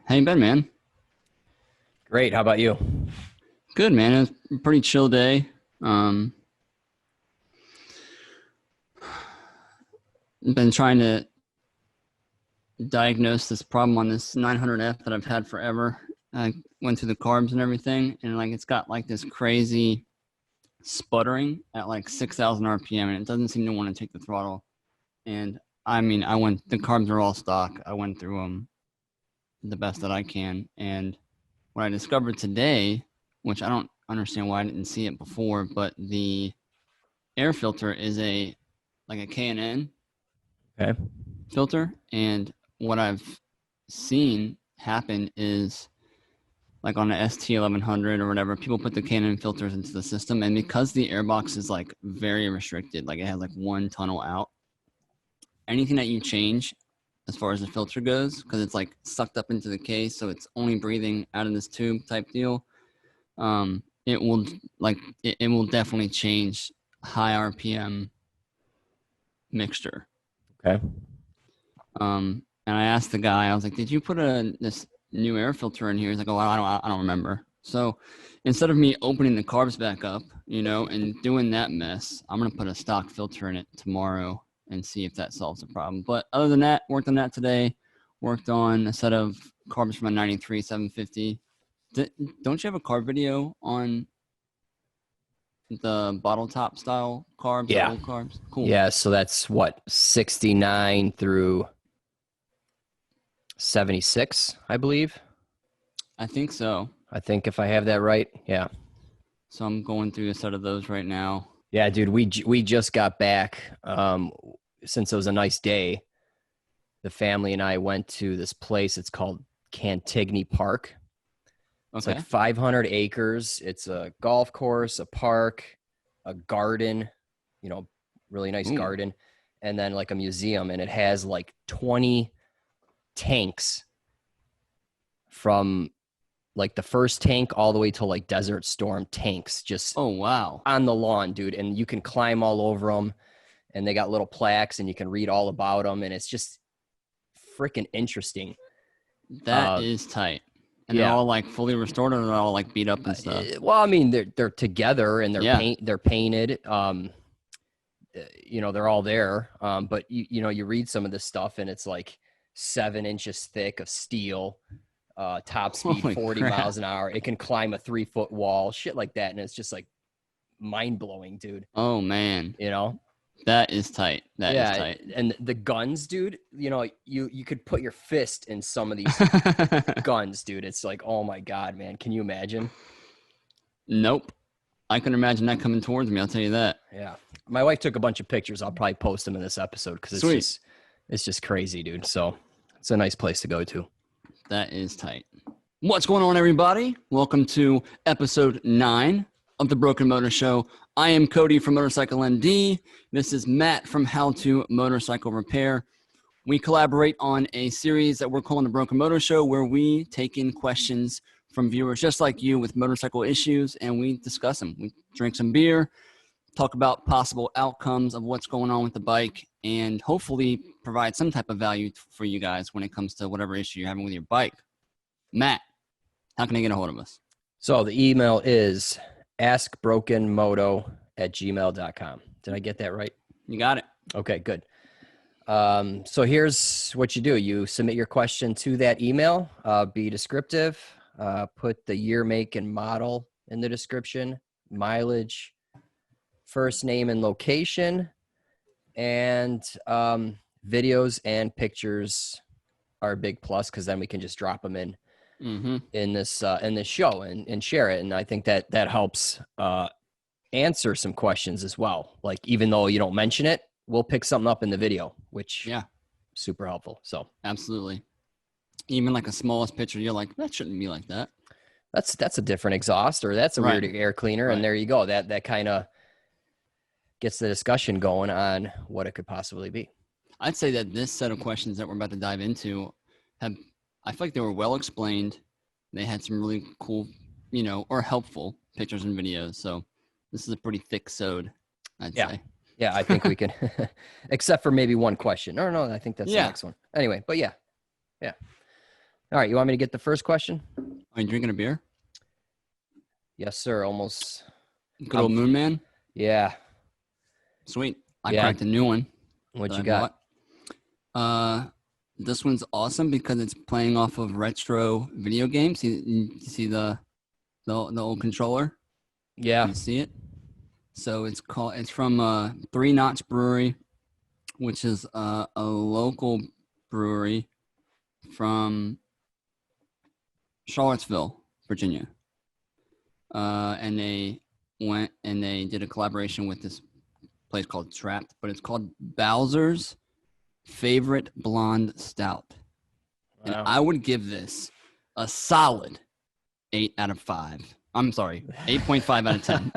How you been, man? Great. How about you? Good, man. It's a pretty chill day. Um, been trying to diagnose this problem on this 900F that I've had forever. I went through the carbs and everything, and like it's got like this crazy sputtering at like 6,000 RPM, and it doesn't seem to want to take the throttle. And I mean, the carbs are all stock. I went through them the best that I can, and what I discovered today, which I don't understand why I didn't see it before, but the air filter is like a K&N Okay. filter. And what I've seen happen is like on the ST1100 or whatever, people put the K&N filters into the system. And because the airbox is like very restricted, like it has like one tunnel out, anything that you change as far as the filter goes, because it's like sucked up into the case, so it's only breathing out of this tube type deal. It will it will definitely change high RPM mixture. Okay. And I asked the guy, I was like, "Did you put this new air filter in here?" He's like, "Oh, I don't remember." So instead of me opening the carbs back up, and doing that mess, I'm gonna put a stock filter in it tomorrow and see if that solves the problem. But other than that, worked on that today. Worked on a set of carbs from a 93 750. Don't you have a carb video on the bottle top style carbs, the Yeah. old carbs? Cool. Yeah. So that's what, 69 through 76, I believe. I think so. I think if I have that right. Yeah. So I'm going through a set of those right now. Yeah, dude, we just got back. Since it was a nice day, the family and I went to this place. It's called Cantigny Park. It's Okay. like 500 acres. It's a golf course, a park, a garden, really nice Ooh. garden, and then like a museum. And it has like 20 tanks from like the first tank all the way to like Desert Storm tanks just Oh, wow. on the lawn, dude. And you can climb all over them. And they got little plaques and you can read all about them. And it's just freaking interesting. That is tight. And they're Yeah. all like fully restored, or they're all like beat up and stuff. Well, I mean, they're together and Yeah. they're painted. They're all there. But you read some of this stuff and it's like 7 inches thick of steel, top speed Holy 40 crap. miles an hour. It can climb a 3-foot wall, shit like that. And it's just like mind blowing, dude. Oh, man. You know? That is tight. That is tight. And the guns, dude, you could put your fist in some of these guns, dude. It's like, oh my God, man. Can you imagine? Nope. I can imagine that coming towards me. I'll tell you that. Yeah. My wife took a bunch of pictures. I'll probably post them in this episode because it's just crazy, dude. So it's a nice place to go to. That is tight. What's going on, everybody? Welcome to episode 9 of the Broken Motor Show. I am Cody from Motorcycle MD. This is Matt from How to Motorcycle Repair. We collaborate on a series that we're calling the Broken Motor Show, where we take in questions from viewers just like you with motorcycle issues, and we discuss them. We drink some beer, talk about possible outcomes of what's going on with the bike, and hopefully provide some type of value for you guys when it comes to whatever issue you're having with your bike. Matt, how can I get a hold of us? So the email is askbrokenmoto@gmail.com. Did I get that right? You got it. Okay, good. So here's what you do. You submit your question to that email. Be descriptive. Put the year, make, and model in the description. Mileage, first name and location, and videos and pictures are a big plus because then we can just drop them in this show and share it. And I think that helps answer some questions as well. Like, even though you don't mention it, we'll pick something up in the video, which super helpful. So absolutely. Even like a smallest picture, you're like, that shouldn't be like that. That's a different exhaust, or that's a weird air cleaner. And there you go. That kind of gets the discussion going on what it could possibly be. I'd say that this set of questions that we're about to dive into I feel like they were well explained. They had some really cool, or helpful pictures and videos. So this is a pretty thick sode, I'd say. Yeah, I think we can, except for maybe one question. No, I think that's the next one. Anyway, but yeah. All All right, you want me to get the first question? Are you drinking a beer? Yes, sir. Almost. Good old Moon Man. Yeah. Sweet. I Yeah. cracked a new one. What that you I got? bought. This one's awesome because it's playing off of retro video games. You see the old controller? Yeah. You see it? So it's from Three Notch Brewery, which is a local brewery from Charlottesville, Virginia. And they went and they did a collaboration with this place called Trapped, but it's called Bowser's Favorite Blonde Stout. And Wow. I would give this a solid 8 out of 5. I'm sorry, 8.5 out of 10.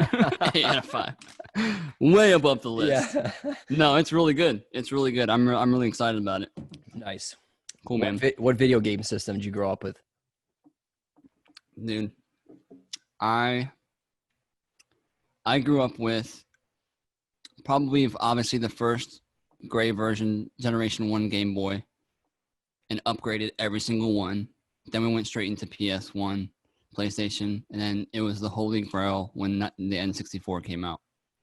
8 out of 5. Way above the list. Yeah. No, it's really good. It's really good. I'm really excited about it. Nice. Cool, man. What video game system did you grow up with? Dude, I grew up with probably obviously the first gray version, Generation 1 Game Boy, and upgraded every single one. Then we went straight into PS1, PlayStation, and then it was the holy grail when the N64 came out.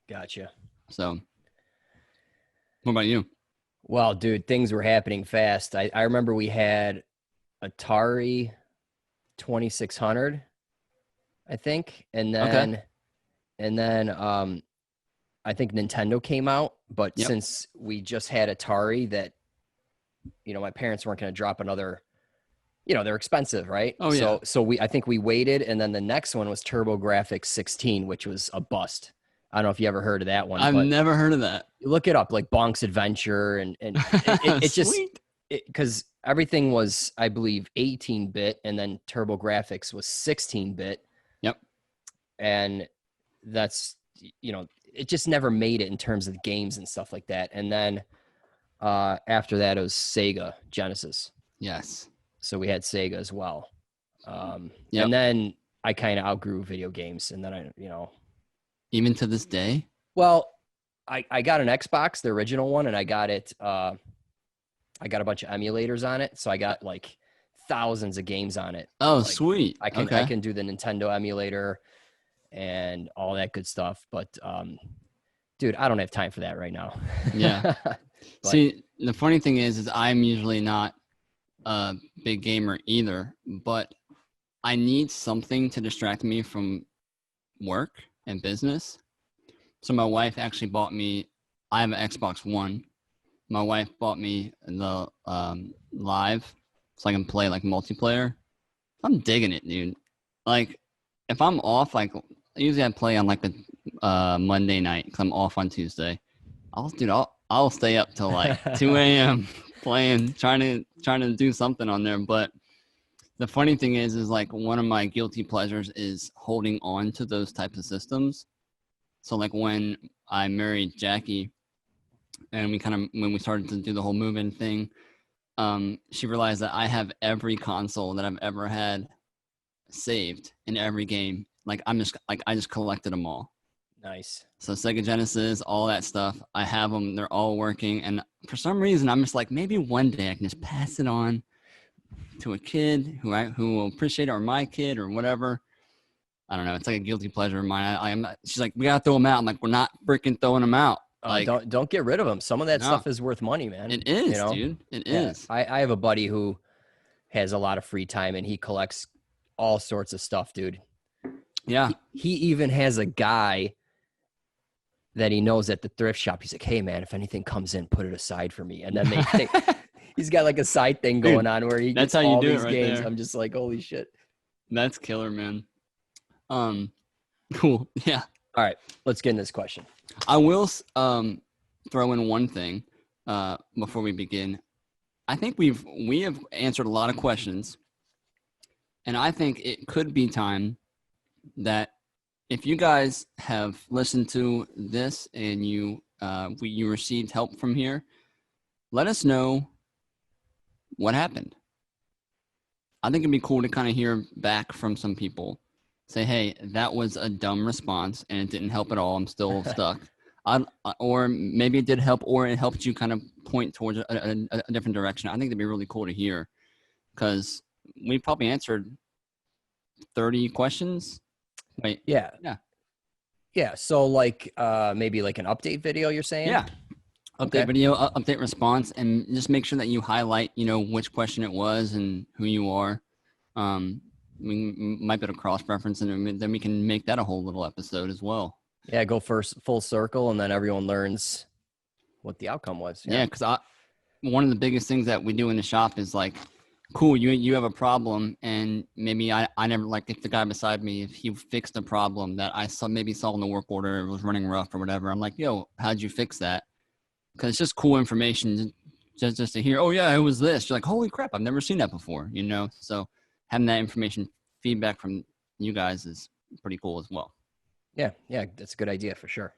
Gotcha. So, what about you? Well, dude, things were happening fast. I remember we had Atari 2600, I think, and then I think Nintendo came out, but Yep. since we just had Atari, that my parents weren't going to drop another. They're expensive, right? Oh, yeah. So I think we waited, and then the next one was TurboGrafx 16, which was a bust. I don't know if you ever heard of that one. I've never heard of that. Look it up, like Bonk's Adventure, and it just because everything was, I believe, 18-bit, and then TurboGrafx was 16-bit. Yep. And that's it just never made it in terms of games and stuff like that. And then after that, it was Sega Genesis. Yes. So we had Sega as well. Yep. And then I kind of outgrew video games, and then Even to this day? Well, I got an Xbox, the original one, and I got it. I got a bunch of emulators on it, so I got like thousands of games on it. Oh, Like, sweet. I can do the Nintendo emulator and all that good stuff, but dude, I don't have time for that right now. Yeah. See, the funny thing is I'm usually not a big gamer either, but I need something to distract me from work and business. So my wife actually bought me, I have an Xbox One. My wife bought me the Live so I can play like multiplayer. I'm digging it, dude. Like if I'm off, like usually I play on like the Monday night because I'm off on Tuesday. I'll stay up till like 2 a.m. playing, trying to do something on there. But the funny thing is like one of my guilty pleasures is holding on to those types of systems. So like when I married Jackie and when we started to do the whole move-in thing, she realized that I have every console that I've ever had saved in every game. Like I just collected them all. Nice. So Sega Genesis, all that stuff, I have them. They're all working. And for some reason, I'm just like, maybe one day I can just pass it on to a kid who will appreciate it, or my kid or whatever. I don't know. It's like a guilty pleasure of mine. She's like, we got to throw them out. I'm like, we're not freaking throwing them out. Like, don't get rid of them. Some of that stuff is worth money, man. It is, dude. It is. I have a buddy who has a lot of free time and he collects all sorts of stuff, dude. Yeah. He even has a guy that he knows at the thrift shop. He's like, hey man, if anything comes in, put it aside for me. And then he's got like a side thing going on where he gets that's how you all do these it right games. there. I'm just like, holy shit. That's killer, man. Cool. Yeah. All right, let's get in this question. I will throw in one thing before we begin. I think we have answered a lot of questions, and I think it could be time that if you guys have listened to this and you received help from here, let us know what happened. I think it'd be cool to kind of hear back from some people. Say, hey, that was a dumb response and it didn't help at all. I'm still stuck. Or maybe it did help, or it helped you kind of point towards a different direction. I think that'd be really cool to hear, because we probably answered 30 questions. Wait. Yeah. Yeah. Yeah. So like maybe like an update video, you're saying? Yeah. Update Okay. video, update response, and just make sure that you highlight, which question it was and who you are. We might be able to cross-reference, and then we can make that a whole little episode as well. Yeah, go first full circle, and then everyone learns what the outcome was. Yeah, because one of the biggest things that we do in the shop is like, cool, you have a problem, and maybe I never, like, if the guy beside me, if he fixed a problem that I saw in the work order, it was running rough or whatever, I'm like, yo, how'd you fix that? Because it's just cool information just to hear, oh yeah, it was this. You're like, holy crap, I've never seen that before, So having that information feedback from you guys is pretty cool as well. Yeah, that's a good idea for sure.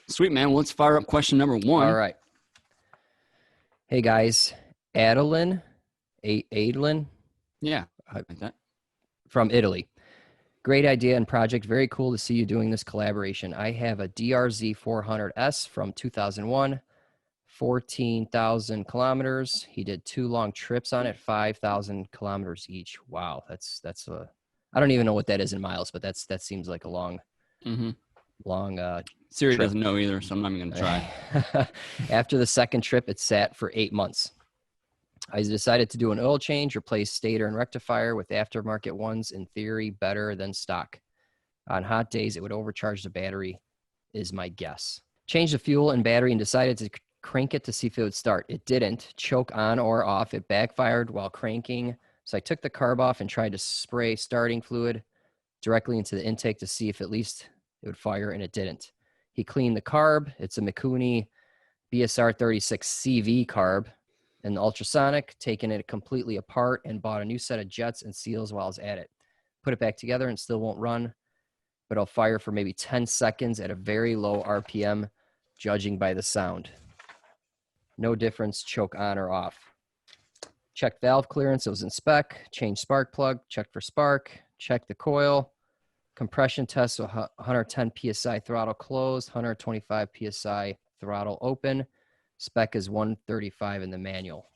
Sweet, man. Well, let's fire up question number 1. All right. Hey guys, Adeline. Yeah, like that. From Italy. Great idea and project. Very cool to see you doing this collaboration. I have a DRZ 400S from 2001, 14,000 kilometers. He did 2 long trips on it, 5,000 kilometers each. Wow, that's I don't even know what that is in miles, but that seems like a long Siri trip. doesn't know either, so I'm not even gonna try. After the second trip, it sat for 8 months. I decided to do an oil change, replace stator and rectifier with aftermarket ones, in theory better than stock. On hot days, it would overcharge the battery, is my guess. Changed the fuel and battery and decided to crank it to see if it would start. It didn't. Choke on or off. It backfired while cranking. So I took the carb off and tried to spray starting fluid directly into the intake to see if at least it would fire, and it didn't. He cleaned the carb. It's a Mikuni BSR 36 CV carb. And the ultrasonic, taking it completely apart and bought a new set of jets and seals while I was at it. Put it back together and still won't run, but I'll fire for maybe 10 seconds at a very low RPM, judging by the sound. No difference, choke on or off. Checked valve clearance, it was in spec. Changed spark plug, checked for spark, checked the coil. Compression test, so 110 PSI throttle closed, 125 PSI throttle open. Spec is 135 in the manual.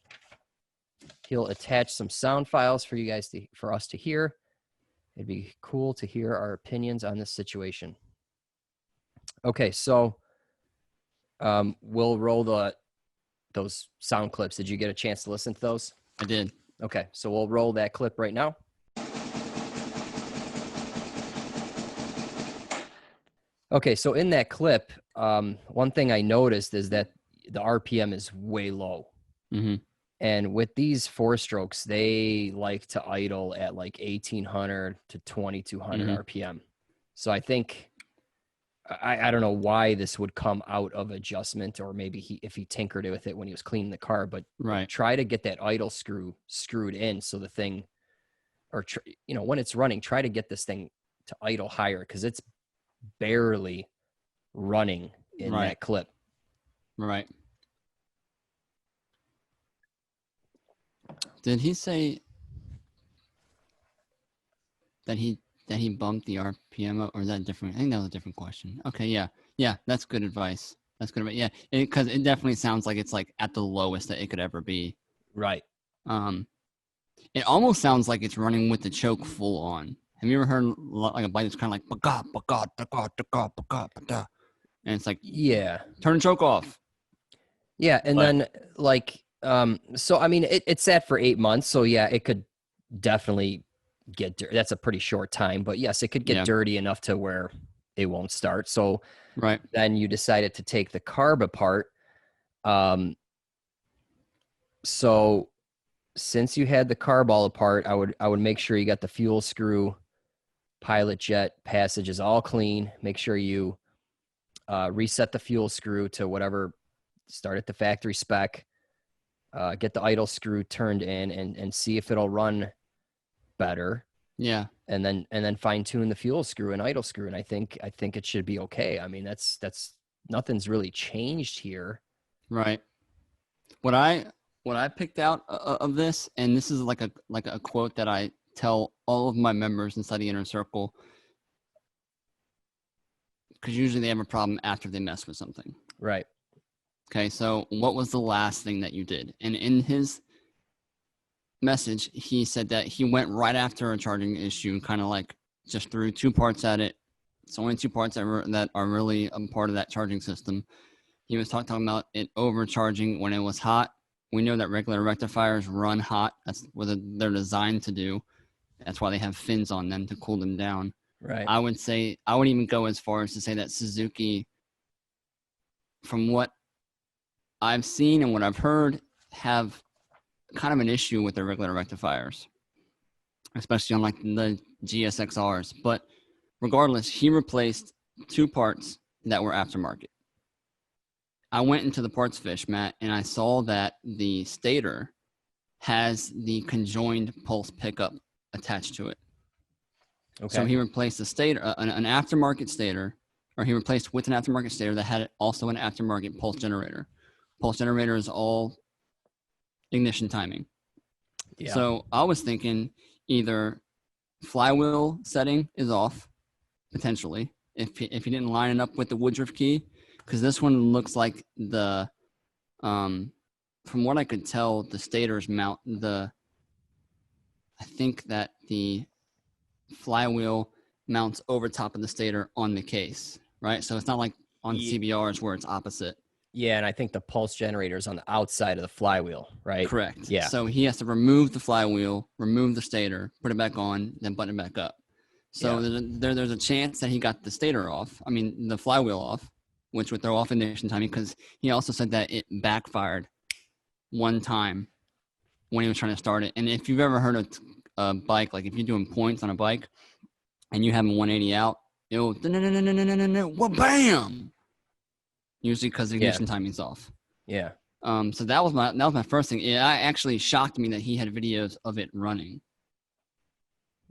He'll attach some sound files for you guys for us to hear. It'd be cool to hear our opinions on this situation. Okay, so we'll roll those sound clips. Did you get a chance to listen to those? I did. Okay, so we'll roll that clip right now. Okay, so in that clip, one thing I noticed is that the RPM is way low. Mm-hmm. And with these 4-strokes, they like to idle at like 1,800 to 2,200 RPM. So I think, I don't know why this would come out of adjustment, or maybe if he tinkered with it when he was cleaning the car, but try to get that idle screw screwed in so the thing, or when it's running, try to get this thing to idle higher, because it's barely running in that clip. Right. Did he say that he bumped the RPM up, or is that different? I think that was a different question. Okay, yeah, that's good advice. That's good advice. Yeah, because it definitely sounds like it's like at the lowest that it could ever be. Right. It almost sounds like it's running with the choke full on. Have you ever heard like a bike that's kind of like and it's like, yeah, turn the choke off. Yeah, and then like so I mean it sat for 8 months, so yeah, it could definitely get dirty. That's a pretty short time, but yes, it could get dirty enough to where it won't start. So then you decided to take the carb apart. So since you had the carb all apart, I would make sure you got the fuel screw, pilot jet passages all clean. Make sure you reset the fuel screw to whatever, start at the factory spec, get the idle screw turned in, and see if it'll run better. Yeah. And then fine tune the fuel screw and idle screw. And I think it should be okay. I mean, that's nothing's really changed here. Right. What I picked out of this, and this is like a quote that I tell all of my members inside the inner circle, because usually they have a problem after they mess with something. Right. Okay, so what was the last thing that you did? And in his message, he said that he went right after a charging issue, kind of like just threw 2 parts at it. It's only 2 parts that are really a part of that charging system. He was talking about it overcharging when it was hot. We know that regular rectifiers run hot. That's what they're designed to do. That's why they have fins on them to cool them down. Right. I would even go as far as to say that Suzuki, from what I've seen and what I've heard, have kind of an issue with their regular rectifiers, especially on like the GSXRs. But regardless, he replaced 2 parts that were aftermarket. I went into the parts fish, Matt, and I saw that the stator has the conjoined pulse pickup attached to it. Okay. So he replaced the stator, an aftermarket stator, or he replaced with an aftermarket stator that had also an aftermarket pulse generator. Pulse generator is all ignition timing. Yeah. So I was thinking either flywheel setting is off, potentially, if he didn't line it up with the Woodruff key, because this one looks like the, from what I could tell, the stator's mount, I think that the flywheel mounts over top of the stator on the case, right? So it's not like on CBRs where it's opposite. Yeah, and I think the pulse generator is on the outside of the flywheel, right? Correct. Yeah. So he has to remove the flywheel, remove the stator, put it back on, then button it back up. So there's a chance that he got the stator off. I mean, the flywheel off, which would throw off ignition timing, because he also said that it backfired one time when he was trying to start it. And if you've ever heard of a bike, like if you're doing points on a bike and you have a 180 out, it'll bam. Usually because the ignition timing's off. Yeah. So that was my first thing. It actually shocked me that he had videos of it running.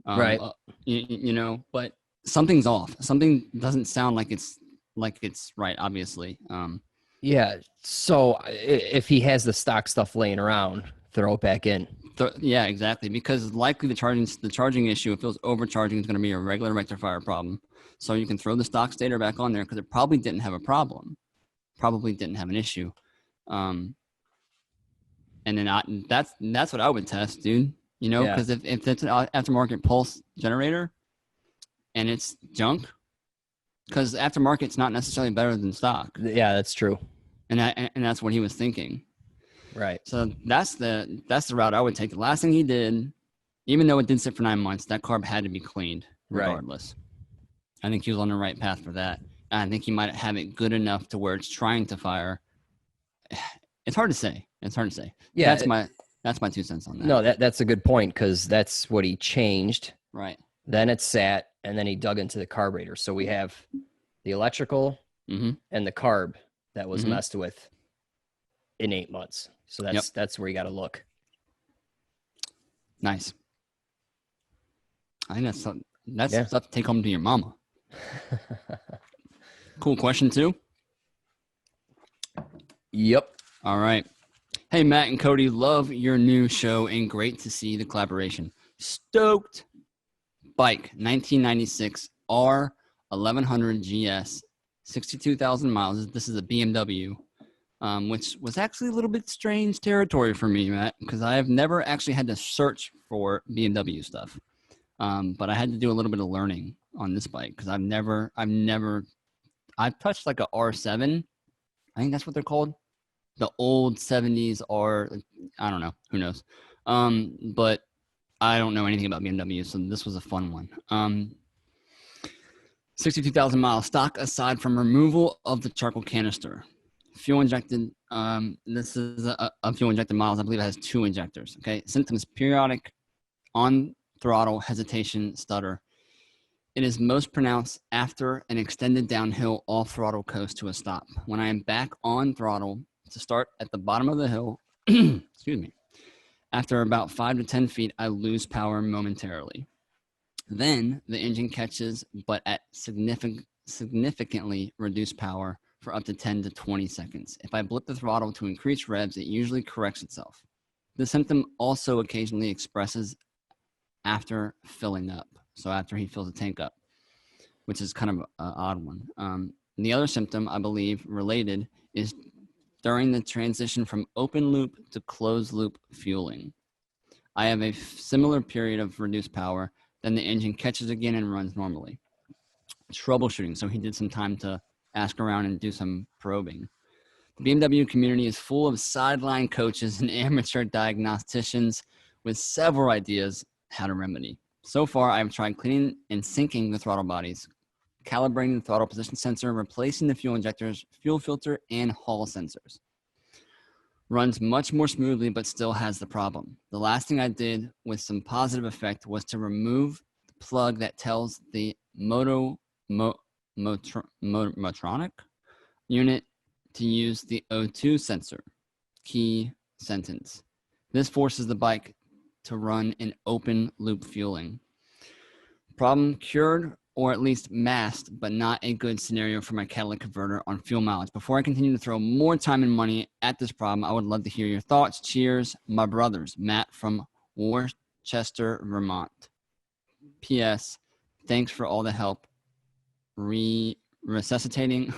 Right. You know, but something's off. Something doesn't sound like it's right, obviously. Yeah. So if he has the stock stuff laying around, throw it back in. Yeah, exactly. Because likely the charging issue, if it was overcharging, is going to be a regular rectifier problem. So you can throw the stock stator back on there because it probably didn't have a problem. Probably didn't have an issue. And then that's what I would test, dude. You know, because if it's an aftermarket pulse generator and it's junk, because aftermarket's not necessarily better than stock. Yeah, that's true. And that's what he was thinking. Right. So that's the route I would take. The last thing he did, even though it did sit for 9 months, that carb had to be cleaned regardless. Right. I think he was on the right path for that. I think he might have it good enough to where it's trying to fire. It's hard to say. Yeah, that's my 2 cents on that. No, that's a good point, because that's what he changed. Right. Then it sat, and then he dug into the carburetor. So we have the electrical and the carb that was messed with in 8 months. So that's where you got to look. Nice. I think that's stuff to take home to your mama. Cool question 2. Yep. All right. Hey, Matt and Cody, love your new show and great to see the collaboration. Stoked. Bike, 1996 R1100 GS, 62,000 miles. This is a BMW, which was actually a little bit strange territory for me, Matt, because I have never actually had to search for BMW stuff. But I had to do a little bit of learning on this bike because I've touched like a R7. I think that's what they're called. The old 70s R, I don't know, who knows. But I don't know anything about BMW, so this was a fun one. 62,000 miles stock aside from removal of the charcoal canister. Fuel injected, this is a fuel injected miles. I believe it has 2 injectors. Okay. Symptoms: periodic on throttle, hesitation, stutter. It is most pronounced after an extended downhill off throttle coast to a stop. When I am back on throttle to start at the bottom of the hill, excuse me, after about 5 to 10 feet, I lose power momentarily. Then the engine catches, but at significantly reduced power for up to 10 to 20 seconds. If I blip the throttle to increase revs, it usually corrects itself. The symptom also occasionally expresses after filling up. So after he fills the tank up, which is kind of an odd one. The other symptom, I believe, related is during the transition from open loop to closed loop fueling. I have a similar period of reduced power. Then the engine catches again and runs normally. Troubleshooting. So he did some time to ask around and do some probing. The BMW community is full of sideline coaches and amateur diagnosticians with several ideas how to remedy. So far, I've tried cleaning and syncing the throttle bodies, calibrating the throttle position sensor, replacing the fuel injectors, fuel filter, and Hall sensors. Runs much more smoothly, but still has the problem. The last thing I did with some positive effect was to remove the plug that tells the Motronic unit to use the O2 sensor. Key sentence. This forces the bike to run in open loop fueling. Problem cured, or at least masked, but not a good scenario for my catalytic converter on fuel mileage. Before I continue to throw more time and money at this problem, I would love to hear your thoughts. Cheers, my brothers. Matt from Worcester, Vermont. P.S. Thanks for all the help resuscitating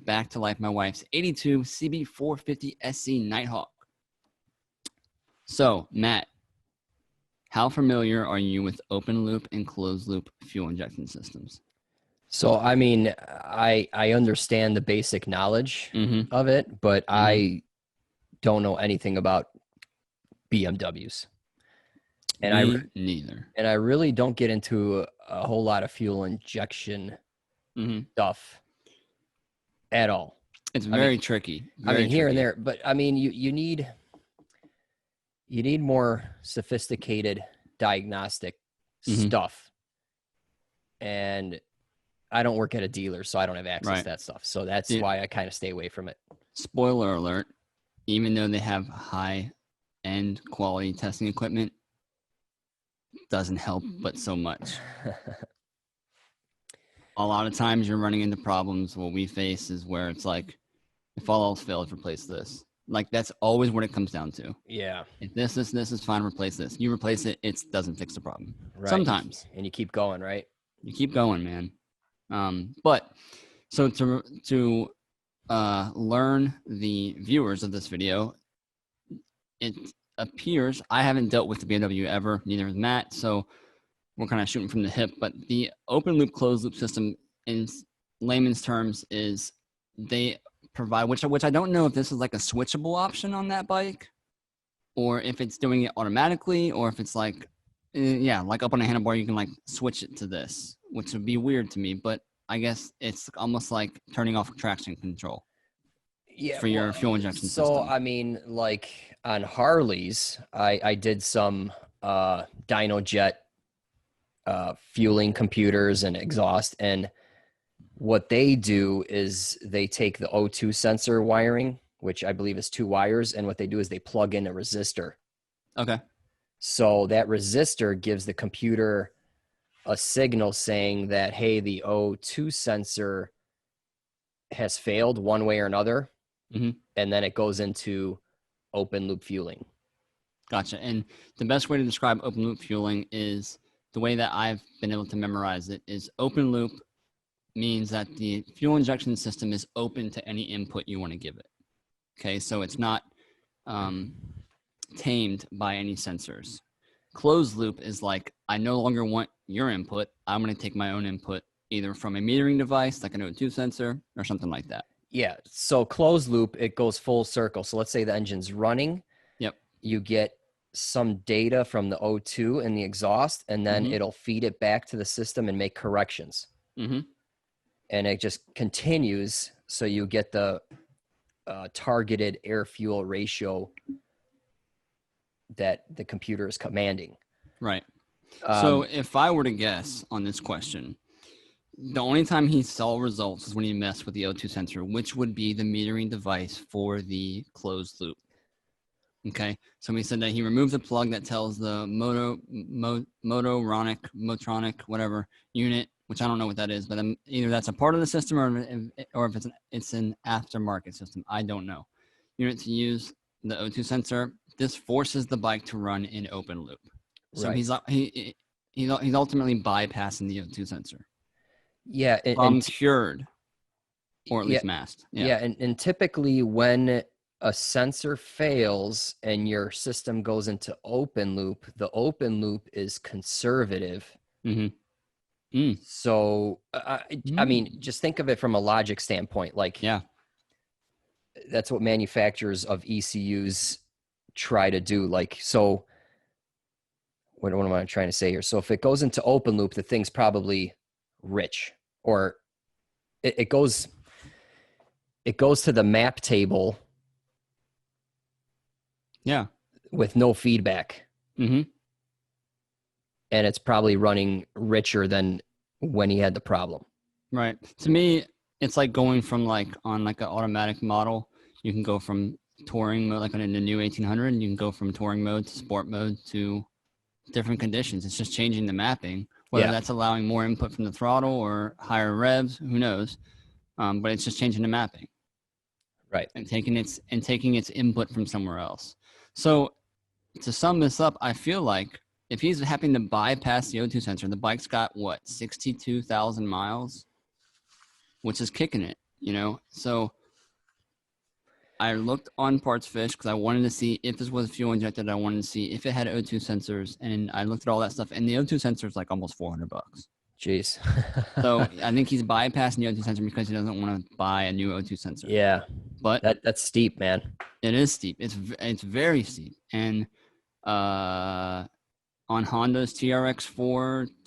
back to life my wife's 82 CB450 SC Nighthawk. So, Matt, how familiar are you with open loop and closed loop fuel injection systems? So, I mean, I understand the basic knowledge of it, but I don't know anything about BMWs. And neither. And I really don't get into a whole lot of fuel injection stuff at all. It's very tricky. Here and there, but I mean, you need more sophisticated diagnostic stuff. And I don't work at a dealer, so I don't have access to that stuff. So that's why I kind of stay away from it. Spoiler alert, even though they have high-end quality testing equipment, doesn't help but so much. A lot of times you're running into problems. What we face is where it's like, if all else fails, replace this. Like, that's always what it comes down to. Yeah. If this is fine, replace this. You replace it, it doesn't fix the problem. Right. Sometimes. And you keep going, right? You keep going, man. But so to learn the viewers of this video, it appears, I haven't dealt with the BMW ever, neither has Matt, so we're kind of shooting from the hip, but the open loop closed loop system in layman's terms is they provide, which I don't know if this is like a switchable option on that bike, or if it's doing it automatically, or if it's like, like up on a handlebar, you can like switch it to this, which would be weird to me, but I guess it's almost like turning off traction control for your fuel injection system. So, I mean, like on Harleys, I did some DynoJet fueling computers and exhaust, and what they do is they take the O2 sensor wiring, which I believe is 2 wires, and what they do is they plug in a resistor. Okay. So that resistor gives the computer a signal saying that, hey, the O2 sensor has failed one way or another, and then it goes into open loop fueling. Gotcha. And the best way to describe open loop fueling is, the way that I've been able to memorize it is, open loop means that the fuel injection system is open to any input you want to give it. Okay, so it's not tamed by any sensors. Closed loop is like, I no longer want your input. I'm going to take my own input, either from a metering device like an O2 sensor or something like that. Yeah, so closed loop, it goes full circle. So let's say the engine's running. Yep. You get some data from the O2 and the exhaust, and then it'll feed it back to the system and make corrections. And it just continues, so you get the targeted air-fuel ratio that the computer is commanding. Right. So if I were to guess on this question, the only time he saw results is when he messed with the O2 sensor, which would be the metering device for the closed loop. Okay. So he said that he removed the plug that tells the Motronic, whatever unit, which I don't know what that is, but either that's a part of the system or if it's an aftermarket system. I don't know. Unit to use the O2 sensor. This forces the bike to run in open loop. So he's ultimately bypassing the O2 sensor. Yeah, and cured, or at least masked. Yeah, and typically when a sensor fails and your system goes into open loop, the open loop is conservative. Mm-hmm. Mm. So, I mean, just think of it from a logic standpoint. Like, Yeah. that's what manufacturers of ECUs try to do. Like, so what am I trying to say here? So if it goes into open loop, the thing's probably rich, or it goes to the map table. Yeah. With no feedback. Mm-hmm. And it's probably running richer than when he had the problem. Right. To me, it's like going from like on like an automatic model. You can go from touring mode, like on the new 1800, and you can go from touring mode to sport mode to different conditions. It's just changing the mapping, whether that's allowing more input from the throttle or higher revs, who knows? But it's just changing the mapping. Right. And taking its input from somewhere else. So to sum this up, I feel like if he's having to bypass the O2 sensor, the bike's got what, 62,000 miles, which is kicking it, you know? So I looked on Parts Fish because I wanted to see if this was fuel injected. I wanted to see if it had O2 sensors, and I looked at all that stuff, and the O2 sensor is like almost $400. Jeez. So I think he's bypassing the O2 sensor because he doesn't want to buy a new O2 sensor. Yeah, but that's steep, man. It is steep. It's very steep. And on Honda's TRX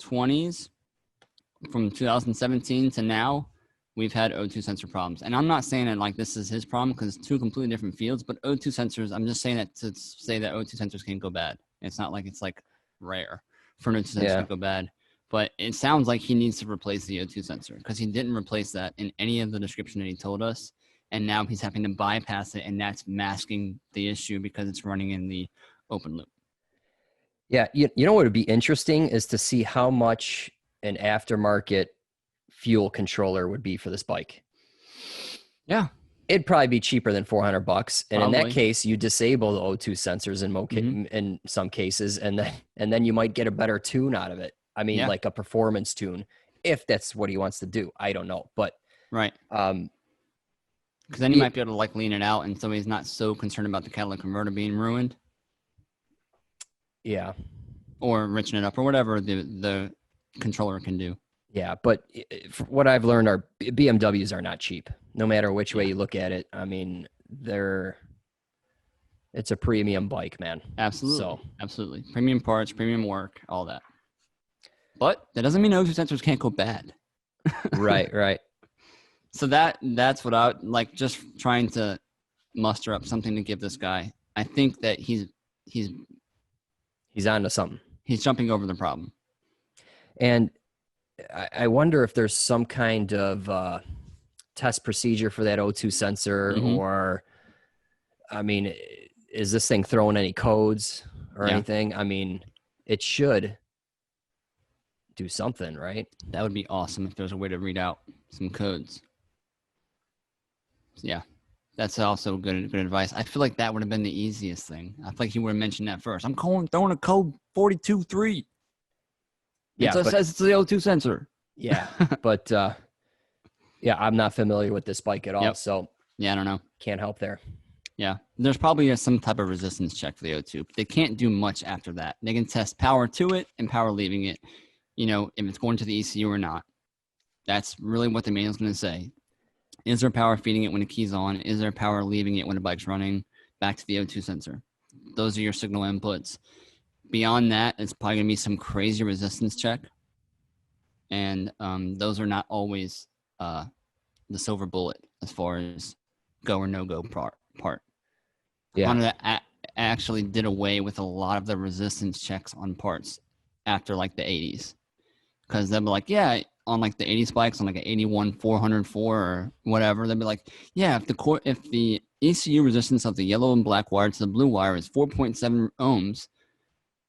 420s from 2017 to now, we've had O2 sensor problems. And I'm not saying that like this is his problem because it's two completely different fields, but O2 sensors, I'm just saying that to say that O2 sensors can go bad. It's not like it's like rare for an O2 sensor to go bad. But it sounds like he needs to replace the O2 sensor because he didn't replace that in any of the description that he told us. And now he's having to bypass it, and that's masking the issue because it's running in the open loop. Yeah, you know what would be interesting is to see how much an aftermarket fuel controller would be for this bike. Yeah. It'd probably be cheaper than $400. And probably. In that case, you disable the O2 sensors in some cases, and then you might get a better tune out of it. I mean, like a performance tune, if that's what he wants to do. I don't know. But right. Because then you might be able to like lean it out and somebody's not so concerned about the catalytic converter being ruined. Yeah. Or enriching it up or whatever the controller can do. Yeah, but what I've learned are BMWs are not cheap, no matter which way you look at it. I mean, it's a premium bike, man. Absolutely. So absolutely. Premium parts, premium work, all that. But that doesn't mean O2 sensors can't go bad. Right. So that's what I like, just trying to muster up something to give this guy. I think that he's onto something. He's jumping over the problem. And I wonder if there's some kind of test procedure for that O2 sensor, or, I mean, is this thing throwing any codes or anything? I mean, it should do something, right? That would be awesome if there's a way to read out some codes. Yeah, that's also good advice. I feel like that would have been the easiest thing. I feel like he would have mentioned that first. I'm throwing a code 42.3. Yeah, it says it's the O2 sensor. Yeah, but I'm not familiar with this bike at all, so I don't know. Can't help there. Yeah, there's probably some type of resistance check for the O2. They can't do much after that. They can test power to it and power leaving it, you know, if it's going to the ECU or not. That's really what the manual's going to say. Is there power feeding it when the key's on? Is there power leaving it when the bike's running? Back to the O2 sensor. Those are your signal inputs. Beyond that, it's probably going to be some crazy resistance check. And those are not always the silver bullet as far as go or no-go part. Yeah. Honda actually did away with a lot of the resistance checks on parts after like the 80s. Because they'll be like, on like the 80s bikes, on like an 81 404 or whatever, they'll be like, if the ECU resistance of the yellow and black wire to the blue wire is 4.7 ohms,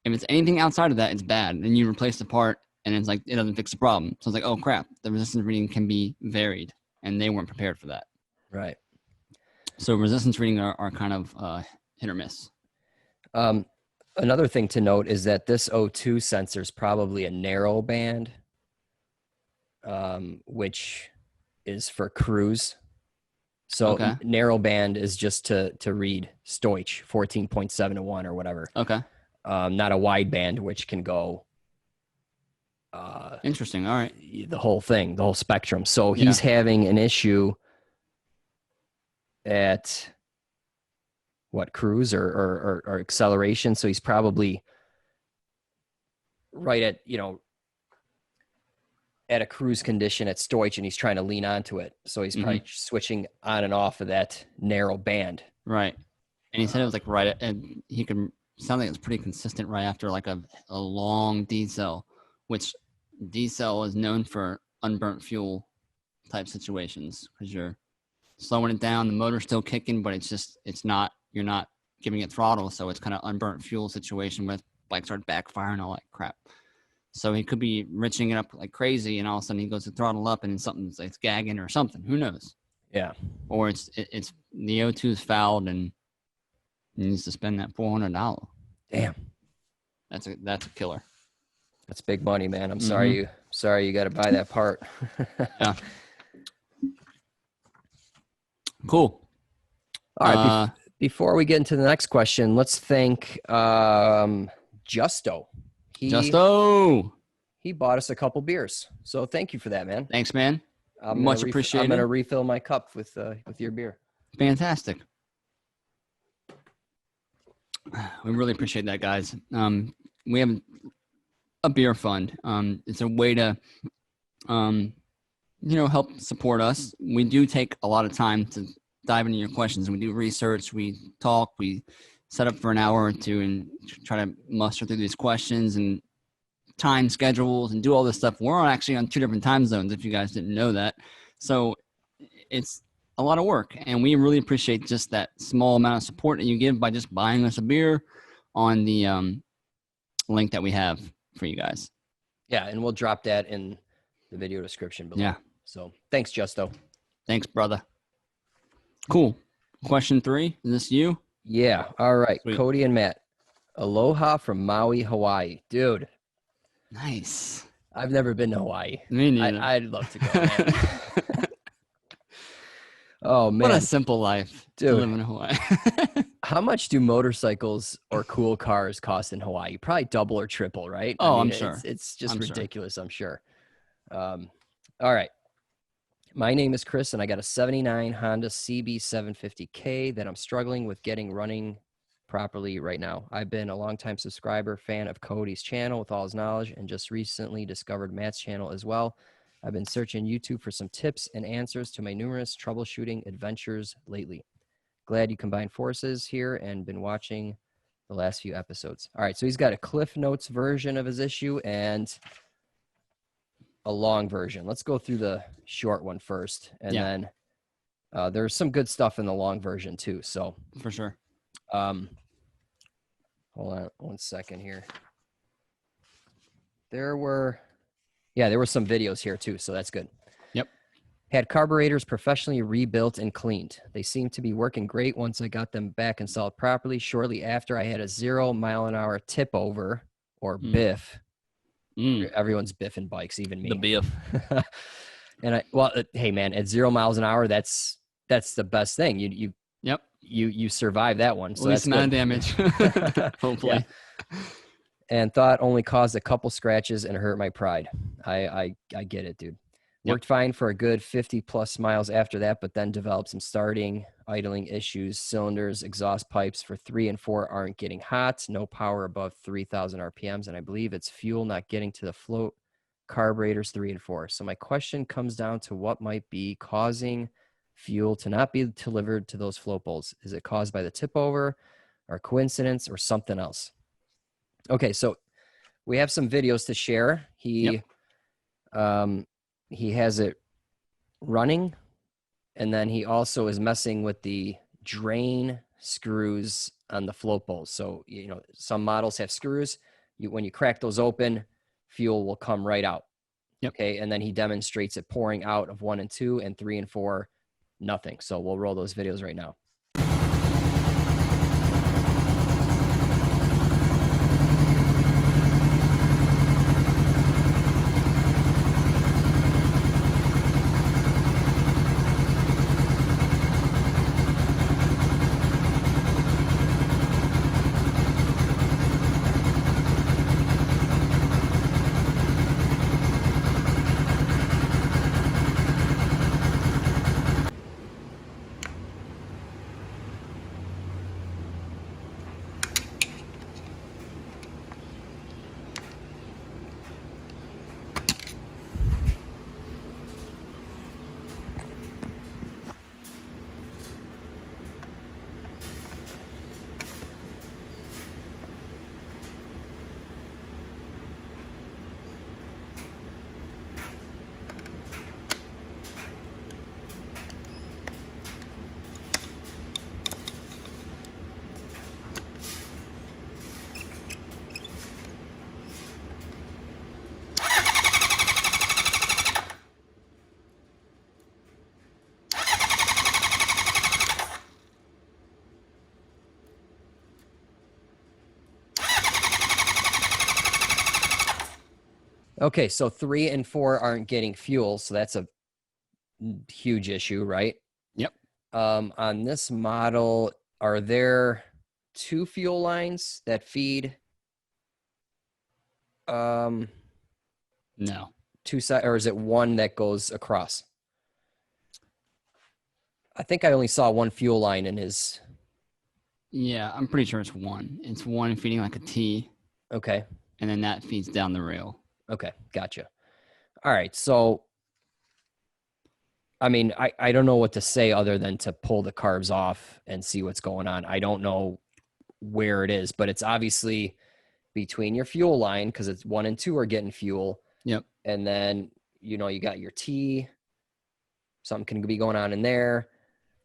if it's anything outside of that, it's bad. And you replace the part, and it's like it doesn't fix the problem. So it's like, oh crap, the resistance reading can be varied, and they weren't prepared for that. Right. So resistance reading are kind of hit or miss. Another thing to note is that this O2 sensor is probably a narrow band, which is for cruise. So Okay. narrow band is just to read Stoich 14.7 to 1 or whatever. Okay. Not a wide band, which can go Interesting. All right. the whole thing, the whole spectrum. So he's having an issue at what, cruise or acceleration. So he's probably right at, at a cruise condition at Stoich, and he's trying to lean onto it. So he's probably switching on and off of that narrow band. Right. And he said it was like right, and he could sound like it's pretty consistent right after like a long decel, which decel is known for unburnt fuel type situations because you're slowing it down, the motor's still kicking, but you're not giving it throttle, so it's kind of unburnt fuel situation where bike start backfiring, all that crap. So he could be riching it up like crazy, and all of a sudden he goes to throttle up, and something's like gagging or something. Who knows? Yeah. Or it's the O2 is fouled and he needs to spend that $400. Damn. That's a killer. That's big money, man. I'm sorry you got to buy that part. Yeah. Cool. All right. Before we get into the next question, let's thank Justo. He bought us a couple beers, so thank you for that, man. Thanks, man. Much appreciated. I'm gonna refill my cup with your beer. Fantastic. We really appreciate that, guys. We have a beer fund. It's a way to, help support us. We do take a lot of time to dive into your questions. We do research. We talk. We set up for an hour or two and try to muster through these questions and time schedules and do all this stuff. We're actually on 2 different time zones, if you guys didn't know that. So it's a lot of work, and we really appreciate just that small amount of support that you give by just buying us a beer on the link that we have for you guys. Yeah, and we'll drop that in the video description below. Yeah. So thanks, Justo. Thanks, brother. Cool. Question 3. Is this you? Yeah. All right. Sweet. Cody and Matt. Aloha from Maui, Hawaii. Dude. Nice. I've never been to Hawaii. Me neither. I'd love to go, man. Oh, man. What a simple life, dude, to live in Hawaii. How much do motorcycles or cool cars cost in Hawaii? Probably double or triple, right? Oh, I'm sure. It's just ridiculous, I'm sure. All right. My name is Chris, and I got a 79 Honda CB750K that I'm struggling with getting running properly right now. I've been a longtime subscriber, fan of Cody's channel with all his knowledge, and just recently discovered Matt's channel as well. I've been searching YouTube for some tips and answers to my numerous troubleshooting adventures lately. Glad you combined forces here and been watching the last few episodes. All right, so he's got a Cliff Notes version of his issue and a long version. Let's go through the short one first, and then there's some good stuff in the long version too. So for sure. Hold on 1 second here. There were some videos here too, so that's good. Yep. Had carburetors professionally rebuilt and cleaned. They seemed to be working great once I got them back installed properly. Shortly after, I had a 0 mile an hour tip over, or biff. Everyone's biffing bikes, even me. The biff. And hey man, at 0 miles an hour, that's the best thing. You survive that one. So least amount of damage. Hopefully. Yeah. And thought only caused a couple scratches and hurt my pride. I get it, dude. Worked fine for a good 50 plus miles after that, but then developed some starting, idling issues. Cylinders, exhaust pipes for 3 and 4 aren't getting hot. No power above 3,000 RPMs. And I believe it's fuel not getting to the float. Carburetors 3 and 4. So my question comes down to what might be causing fuel to not be delivered to those float bowls. Is it caused by the tip over, or coincidence, or something else? Okay, so we have some videos to share. He has it running, and then he also is messing with the drain screws on the float bowls. So, some models have screws. When you crack those open, fuel will come right out. Yep. Okay, and then he demonstrates it pouring out of 1 and 2, and 3 and 4, nothing. So we'll roll those videos right now. Okay, so 3 and 4 aren't getting fuel, so that's a huge issue, right? Yep. On this model, are there 2 fuel lines that feed No. 2 sides, or is it one that goes across? I think I only saw one fuel line in his. Yeah, I'm pretty sure it's one. It's one feeding like a T, Okay. and then that feeds down the rail. Okay, gotcha. All right, so I mean, I don't know what to say other than to pull the carbs off and see what's going on. I don't know where it is, but it's obviously between your fuel line because it's 1 and 2 are getting fuel. Yep. And then, you got your T, something can be going on in there.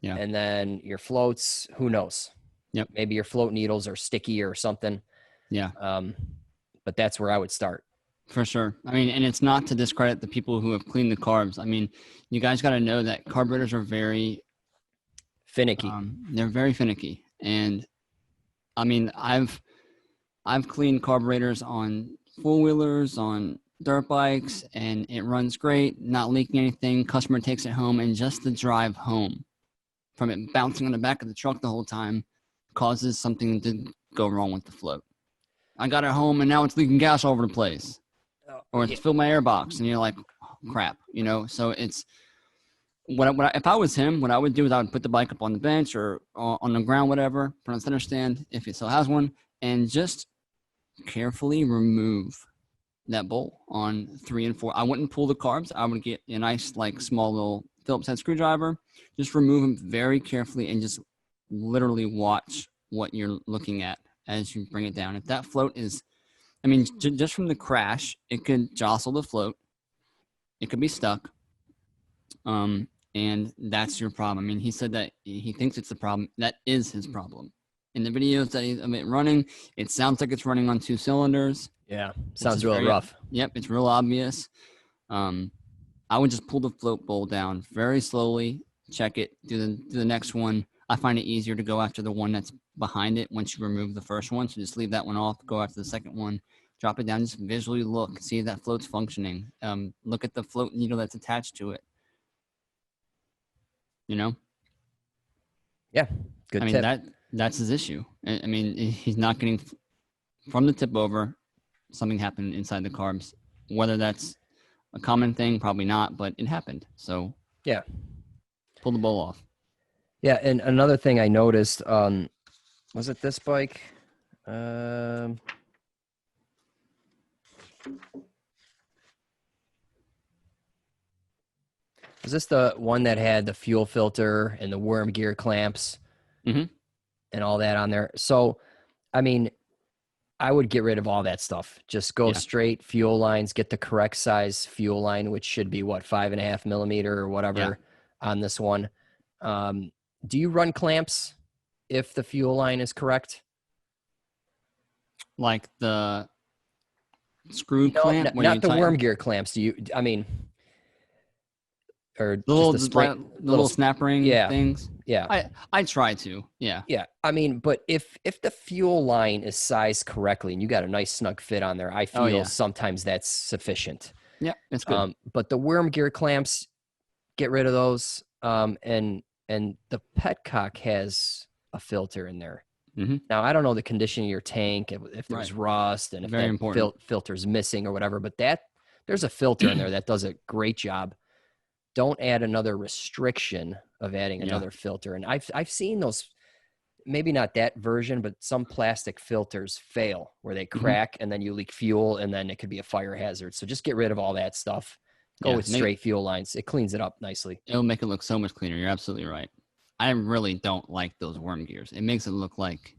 Yeah. And then your floats, who knows? Yep. Maybe your float needles are sticky or something. Yeah. But that's where I would start. For sure. I mean, and it's not to discredit the people who have cleaned the carbs. I mean, you guys got to know that carburetors are very Finicky. They're very finicky. And I mean, I've cleaned carburetors on four-wheelers, on dirt bikes, and it runs great, not leaking anything. Customer takes it home, and just the drive home from it bouncing on the back of the truck the whole time causes something to go wrong with the float. I got it home, and now it's leaking gas all over the place. Or it's filled my air box, and you're like, oh, crap, So it's if I was him, what I would do is I would put the bike up on the bench or on the ground, whatever, put on a center stand if it still has one, and just carefully remove that bowl on 3 and 4. I wouldn't pull the carbs. I would get a nice, like, small little Phillips head screwdriver. Just remove them very carefully and just literally watch what you're looking at as you bring it down. If that float is, I mean, just from the crash, it could jostle the float. It could be stuck. And that's your problem. I mean, he said that he thinks it's the problem. That is his problem. In the videos that he's of it running, it sounds like it's running on 2 cylinders. Yeah, sounds real rough. Yep, it's real obvious. I would just pull the float bowl down very slowly, check it, do the next one. I find it easier to go after the one that's behind it once you remove the first one. So just leave that one off, go after the second one, drop it down, just visually look, see if that float's functioning. Look at the float needle that's attached to it. Yeah, good tip. I mean, that's his issue. I mean, he's not getting from the tip over. Something happened inside the carbs. Whether that's a common thing, probably not, but it happened. So yeah, pull the bowl off. Yeah, and another thing I noticed, was it this bike? Is this the one that had the fuel filter and the worm gear clamps and all that on there? So, I mean, I would get rid of all that stuff. Just go straight fuel lines, get the correct size fuel line, which should be 5.5 millimeter or whatever on this one. Do you run clamps if the fuel line is correct? Like the screw clamp? Not the worm gear clamps. Do you, I mean, or the little snap ring things? Yeah. I try to. Yeah. Yeah. I mean, but if the fuel line is sized correctly and you got a nice snug fit on there, I feel sometimes that's sufficient. Yeah, that's good. But the worm gear clamps, get rid of those. And the petcock has a filter in there. Now, I don't know the condition of your tank, if there's rust and if that filter's missing or whatever, but there's a filter in there that does a great job. Don't add another restriction of adding another filter. And I've seen those, maybe not that version, but some plastic filters fail where they crack and then you leak fuel and then it could be a fire hazard. So just get rid of all that stuff. Go with straight fuel lines. It cleans it up nicely. It'll make it look so much cleaner. You're absolutely right. I really don't like those worm gears. It makes it look like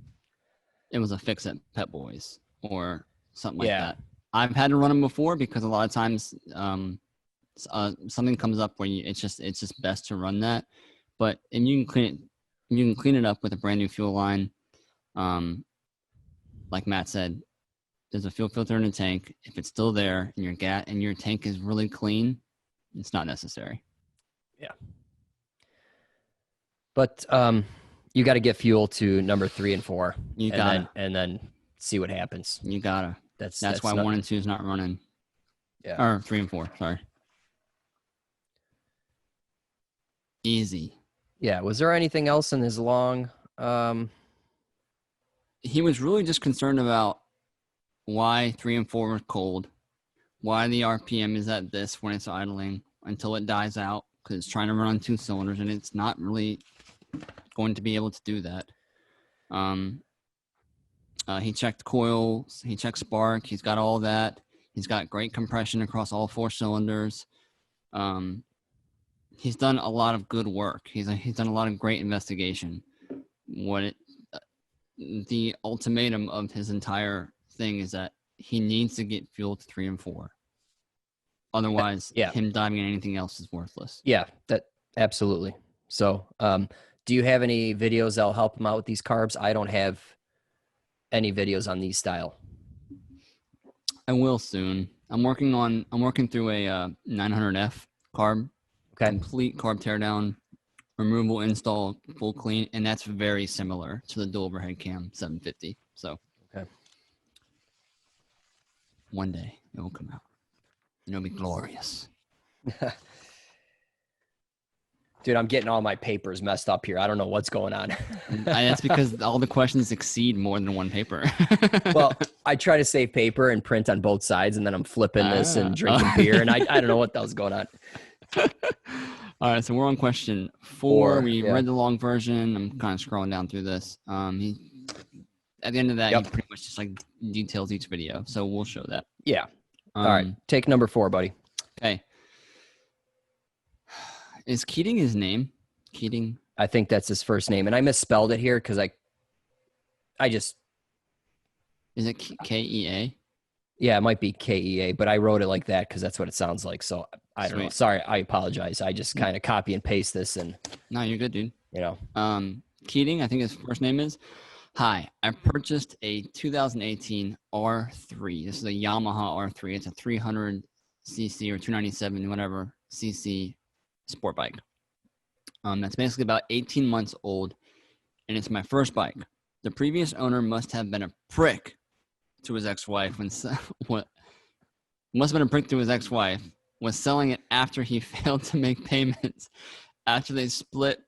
it was a fix at Pet Boys or something like that. I've had to run them before because a lot of times something comes up where it's just best to run that. But if you can clean it up with a brand new fuel line. Like Matt said, there's a fuel filter in the tank. If it's still there and your tank is really clean, it's not necessary. Yeah. But you got to get fuel to number 3 and 4. And then see what happens. You gotta. That's why 1 and 2 is not running. Yeah. Or 3 and 4, sorry. Easy. Yeah. Was there anything else in his long? He was really just concerned about why 3 and 4 were cold, why the RPM is at this when it's idling until it dies out, because it's trying to run on 2 cylinders and it's not really going to be able to do that. He checked coils, he checked spark, he's got all that. He's got great compression across all 4 cylinders. He's done a lot of good work. He's done a lot of great investigation. The ultimatum of his entire thing is that he needs to get fuel to 3 and 4. Otherwise, him diving in anything else is worthless. Yeah, that absolutely. So, do you have any videos that'll help him out with these carbs? I don't have any videos on these style. I will soon. I'm working through a 900F carb, complete carb teardown, removal, install, full clean, and that's very similar to the dual overhead cam 750. So, one day it will come out, and it'll be glorious. Dude, I'm getting all my papers messed up here. I don't know what's going on. That's because all the questions exceed more than one paper. Well, I try to save paper and print on both sides, and then I'm flipping this and drinking beer, and I don't know what the hell's going on. All right, so we're on question 4. We read the long version. I'm kind of scrolling down through this. At the end of that, he pretty much just like details each video. So we'll show that. Yeah. All right. Take number 4, buddy. Okay. Is Keating his name? Keating? I think that's his first name. And I misspelled it here because I just. Is it K-E-A? Yeah, it might be K-E-A, but I wrote it like that because that's what it sounds like. So I don't know. Sorry, I apologize. I just kind of copy and paste this and. No, you're good, dude. You know. Keating, I think his first name is. Hi, I purchased a 2018 R3. This is a Yamaha R3. It's a 300cc or 297, whatever, cc sport bike. That's basically about 18 months old, and it's my first bike. The previous owner must have been a prick to his ex-wife must have been a prick to his ex-wife, was selling it after he failed to make payments. After they split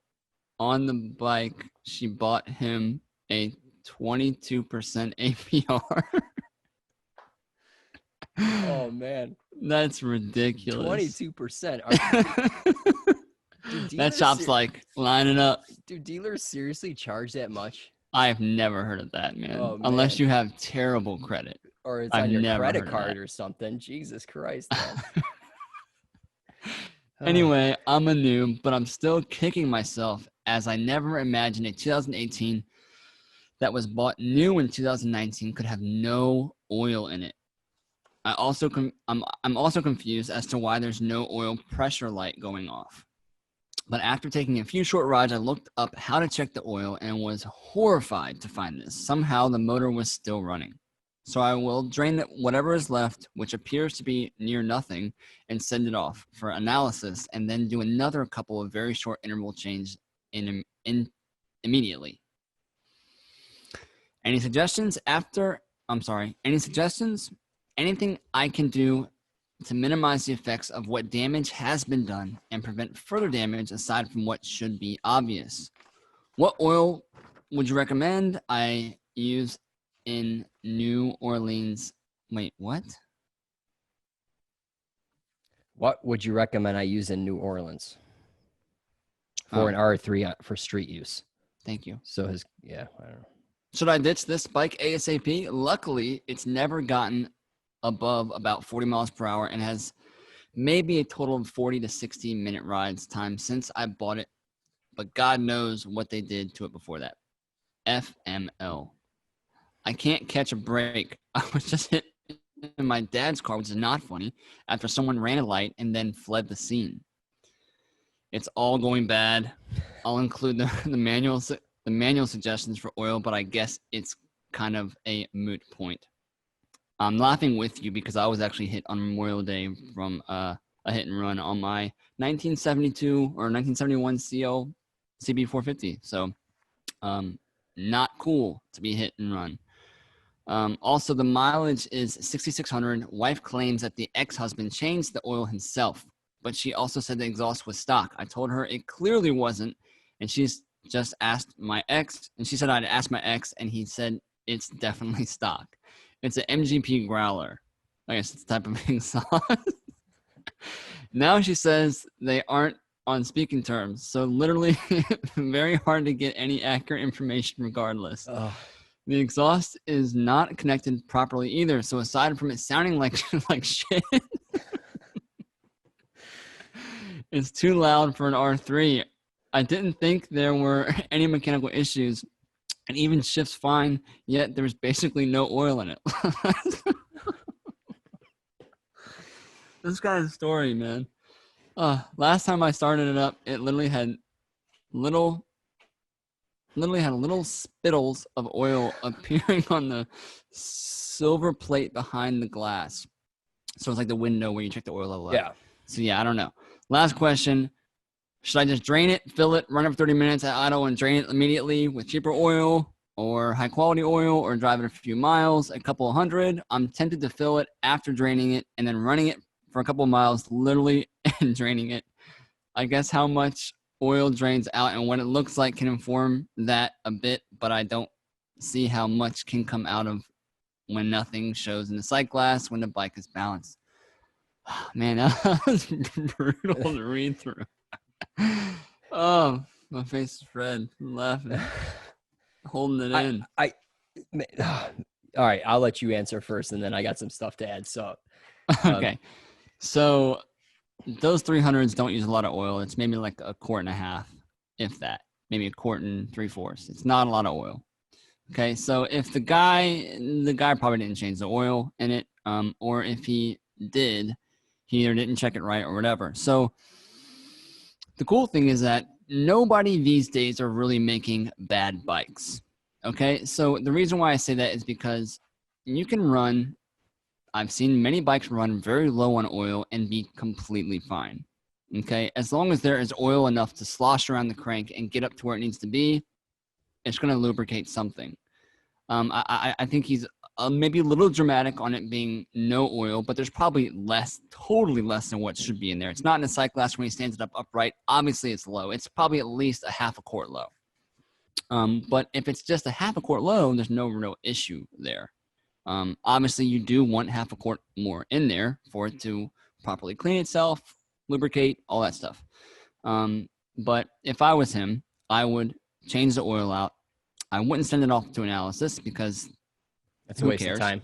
on the bike, she bought him a 22% APR. Oh, man. That's ridiculous. 22%. That shop's like lining up. Do dealers seriously charge that much? I've never heard of that, man. Oh, man. Unless you have terrible credit. Or it's on your credit card or something. Jesus Christ, man. Anyway, I'm a noob, but I'm still kicking myself as I never imagined a 2018 that was bought new in 2019 could have no oil in it. I'm also confused as to why there's no oil pressure light going off. But after taking a few short rides, I looked up how to check the oil and was horrified to find this. Somehow the motor was still running. So I will drain whatever is left, which appears to be near nothing, and send it off for analysis, and then do another couple of very short interval changes immediately. Any suggestions? Anything I can do to minimize the effects of what damage has been done and prevent further damage aside from what should be obvious? What oil would you recommend I use in New Orleans? Wait, what? What would you recommend I use in New Orleans for an R3 for street use? Thank you. So I don't know. Should I ditch this bike ASAP? Luckily, it's never gotten above about 40 miles per hour and has maybe a total of 40 to 60 minute rides time since I bought it, but God knows what they did to it before that. FML. I can't catch a break. I was just hit in my dad's car, which is not funny, after someone ran a light and then fled the scene. It's all going bad. I'll include the manual suggestions for oil, but I guess it's kind of a moot point. I'm laughing with you because I was actually hit on Memorial Day from a hit and run on my 1972 or 1971 CL CB450. So, not cool to be hit and run. Also, the mileage is 6,600. Wife claims that the ex-husband changed the oil himself, but she also said the exhaust was stock. I told her it clearly wasn't, and she's just asked my ex, and she said I'd asked my ex, and he said it's definitely stock. It's an MGP growler. I guess it's the type of exhaust. Now she says they aren't on speaking terms, so literally very hard to get any accurate information regardless. Oh. The exhaust is not connected properly either, so aside from it sounding like shit, it's too loud for an R3. I didn't think there were any mechanical issues. It even shifts fine, yet there's basically no oil in it. This guy's story, man. Last time I started it up, it literally had little spittles of oil appearing on the silver plate behind the glass. So it's like the window where you check the oil level out. Yeah. So yeah, I don't know. Last question. Should I just drain it, fill it, run it for 30 minutes at idle and drain it immediately with cheaper oil or high quality oil, or drive it a few miles, a couple of hundred? I'm tempted to fill it after draining it and then running it for a couple of miles, literally, and draining it. I guess how much oil drains out and what it looks like can inform that a bit, but I don't see how much can come out of when nothing shows in the sight glass when the bike is balanced. Man, that was brutal to read through. Oh, my face is red. I'm laughing. Holding it in. All right, I'll let you answer first, and then I got some stuff to add. So, okay. So those 300s don't use a lot of oil. It's maybe like a quart and a half, if that. Maybe a quart and 3/4. It's not a lot of oil. Okay, so if the guy probably didn't change the oil in it, or if he did, he either didn't check it right or whatever. So the cool thing is that nobody these days are really making bad bikes. Okay, so the reason why I say that is because you can run, I've seen many bikes run very low on oil and be completely fine. Okay, as long as there is oil enough to slosh around the crank and get up to where it needs to be, it's going to lubricate something. I think he's maybe a little dramatic on it being no oil, but there's probably totally less than what should be in there. It's not in a sight glass when he stands it up upright. Obviously, it's low. It's probably at least a half a quart low. But if it's just a half a quart low, there's no real issue there. Obviously, you do want half a quart more in there for it to properly clean itself, lubricate, all that stuff. But if I was him, I would change the oil out. I wouldn't send it off to analysis because that's a waste of time.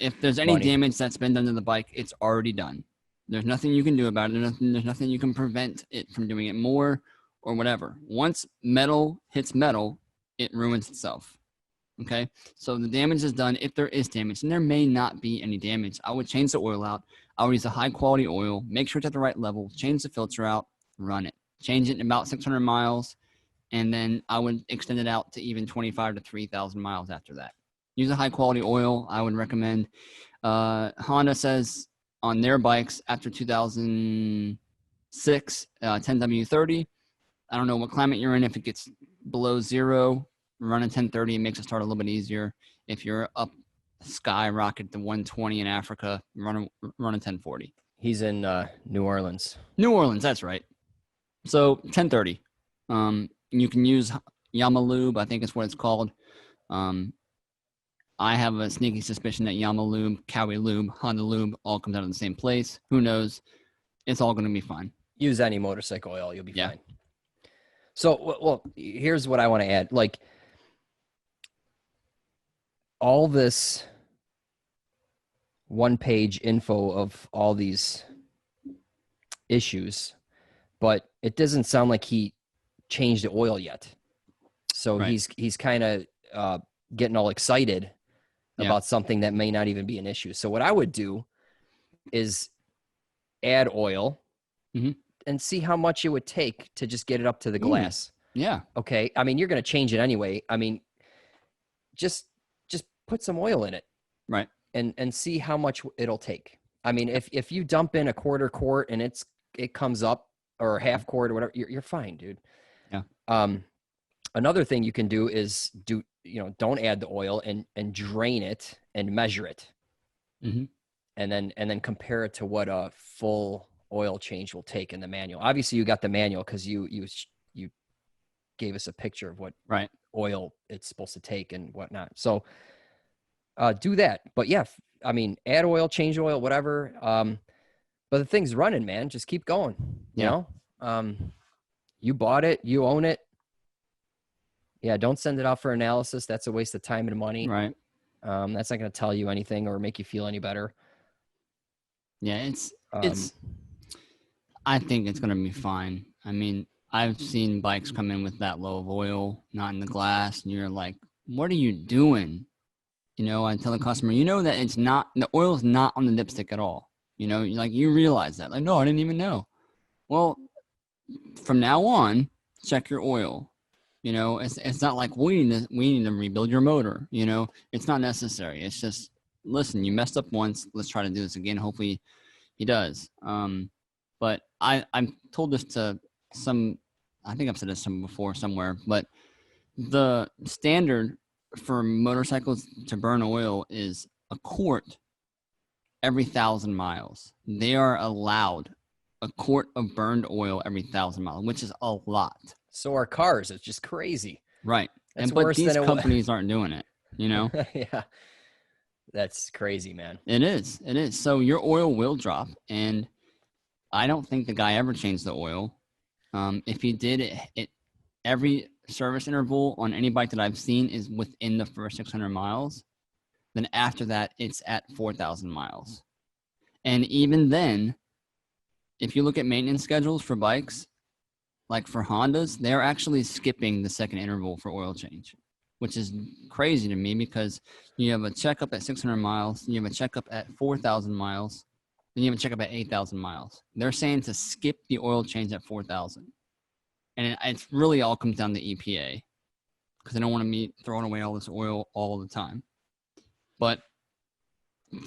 If there's any damage that's been done to the bike, it's already done. There's nothing you can do about it. There's nothing you can prevent it from doing it more or whatever. Once metal hits metal, it ruins itself. Okay, so the damage is done if there is damage, and there may not be any damage. I would change the oil out. I would use a high quality oil, make sure it's at the right level, change the filter out, run it. Change it in about 600 miles, and then I would extend it out to even 25 to 3,000 miles after that. Use a high quality oil. I would recommend. Honda says on their bikes after 2006, 10W30. I don't know what climate you're in. If it gets below zero, run a 1030. It makes it start a little bit easier. If you're up skyrocket to 120 in Africa, run a 1040. He's in New Orleans. New Orleans, that's right. So 1030. You can use Yamaha Lube, I think is what it's called. I have a sneaky suspicion that Yamaha Lube, Cowie Lube, Honda Lube all comes out of the same place. Who knows? It's all going to be fine. Use any motorcycle oil, you'll be fine. So, well, here's what I want to add. Like, all this one-page info of all these issues, but it doesn't sound like he changed the oil yet. So right. he's kind of getting all excited about something that may not even be an issue. So what I would do is add oil and see how much it would take to just get it up to the glass. Yeah. Okay. I mean, you're going to change it anyway. I mean, just put some oil in it. Right. And see how much it'll take. I mean, if you dump in a quarter quart and it comes up, or a half quart or whatever, you're fine, dude. Yeah. Another thing you can do is don't add the oil and drain it and measure it. Mm-hmm. And then compare it to what a full oil change will take in the manual. Obviously you got the manual because you gave us a picture of what Right. oil it's supposed to take and whatnot. So do that. But yeah, I mean, add oil, change oil, whatever. But the thing's running, man. Just keep going. You know, you bought it, you own it. Yeah, don't send it out for analysis. That's a waste of time and money. Right. That's not going to tell you anything or make you feel any better. Yeah, it's I think it's going to be fine. I mean, I've seen bikes come in with that low of oil, not in the glass, and you're like, what are you doing? You know, I tell the customer, you know that it's not, the oil is not on the dipstick at all. You know, like you realize that. Like, no, I didn't even know. Well, from now on, check your oil. You know, it's not like we need to rebuild your motor. You know, it's not necessary. It's just, listen, you messed up once. Let's try to do this again. Hopefully he does. But I'm told this to some, I think I've said this before somewhere, but the standard for motorcycles to burn oil is a quart every 1,000 miles. They are allowed a quart of burned oil every 1,000 miles, which is a lot. So are cars. It's just crazy. Right. That's but worse these than companies aren't doing it, you know? Yeah. That's crazy, man. It is. It is. So your oil will drop. And I don't think the guy ever changed the oil. If he did, it every service interval on any bike that I've seen is within the first 600 miles. Then after that, it's at 4,000 miles. And even then, if you look at maintenance schedules for bikes, like for Hondas, they're actually skipping the second interval for oil change, which is crazy to me because you have a checkup at 600 miles, you have a checkup at 4,000 miles, then you have a checkup at 8,000 miles. They're saying to skip the oil change at 4,000. And it's really all comes down to EPA because they don't want to be throwing away all this oil all the time. But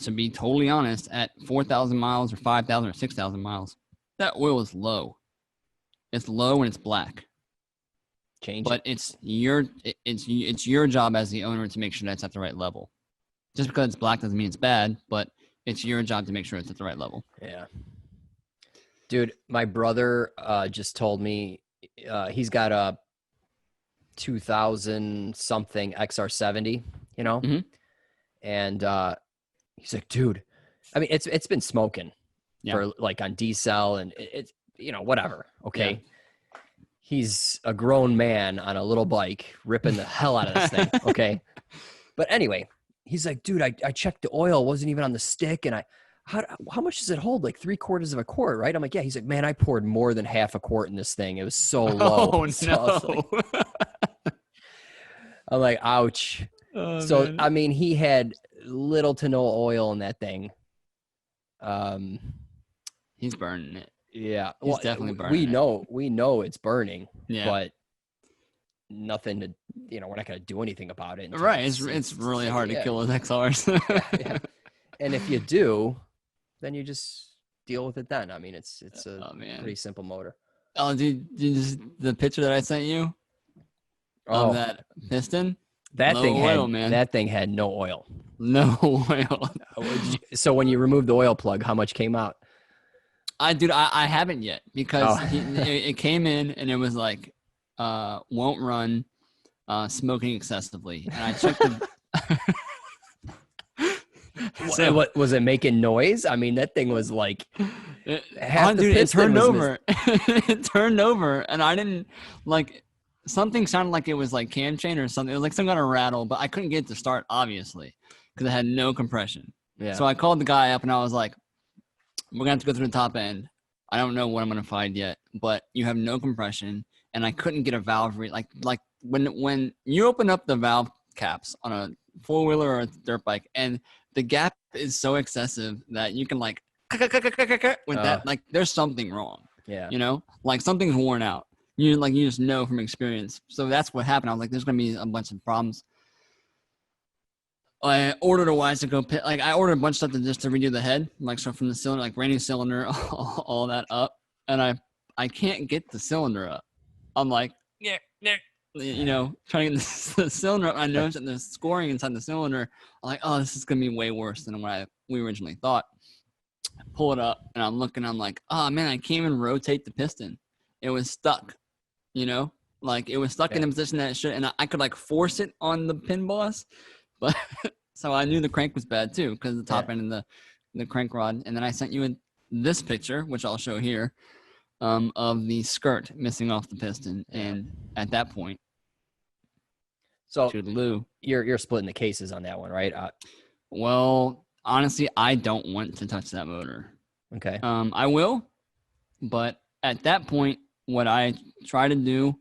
to be totally honest, at 4,000 miles or 5,000 or 6,000 miles, that oil is low. It's low and it's black. Change but it. it's your job as the owner to make sure that's at the right level. Just because it's black doesn't mean it's bad, but it's your job to make sure it's at the right level. Yeah. Dude, my brother just told me he's got a 2000 something XR70, you know? Mm-hmm. And he's like, dude, I mean, it's been smoking for like on D-cell and it's, you know, whatever. Okay. Yeah. He's a grown man on a little bike ripping the hell out of this thing. Okay. But anyway, he's like, dude, I checked the oil, wasn't even on the stick. And how much does it hold? Like 3/4 of a quart, right? I'm like, yeah. He's like, man, I poured more than half a quart in this thing. It was so low. Oh, so no. I'm like, ouch. Oh, so, man. I mean, he had little to no oil in that thing. He's burning it. Yeah. He's definitely burning it. We know it's burning, yeah. but nothing to, you know, we're not going to do anything about it. Right. It's really hard to kill those XRs. yeah. And if you do, then you just deal with it then. I mean, it's a pretty simple motor. Oh, did the picture that I sent you of that piston? That thing had, man. That thing had no oil. No oil. So when you removed the oil plug, how much came out? I haven't yet because it came in and it was like, won't run, smoking excessively. And I checked so what was it making noise? I mean, that thing was like it turned over. It turned over and I didn't like something sounded like it was like cam chain or something. It was like some kind of rattle, but I couldn't get it to start obviously because it had no compression. Yeah. So I called the guy up and I was like, we're gonna have to go through the top end. I don't know what I'm gonna find yet, but you have no compression, and I couldn't get a valve like when you open up the valve caps on a 4-wheeler or a dirt bike, and the gap is so excessive that you can like with that, like there's something wrong. Yeah, you know, like something's worn out. You just know from experience. So that's what happened. I was like, there's gonna be a bunch of problems. I ordered a wise to go pit. Like I ordered a bunch of stuff just to redo the head, like so from the cylinder, like rainy cylinder, all that up, and I can't get the cylinder up. I'm like, yeah, you know, trying to get the cylinder up. I noticed that the scoring inside the cylinder. I'm like, oh, this is gonna be way worse than what we originally thought. I pull it up and I'm looking. I'm like, oh man, I can't even rotate the piston. It was stuck. You know, like it was stuck in a position that it should, and I could like force it on the pin boss, but so I knew the crank was bad too because the top end of the crank rod. And then I sent you this picture, which I'll show here, of the skirt missing off the piston, and at that point, so toodaloo. You're splitting the cases on that one, right? Well, honestly, I don't want to touch that motor. Okay. I will, but at that point, what I try to do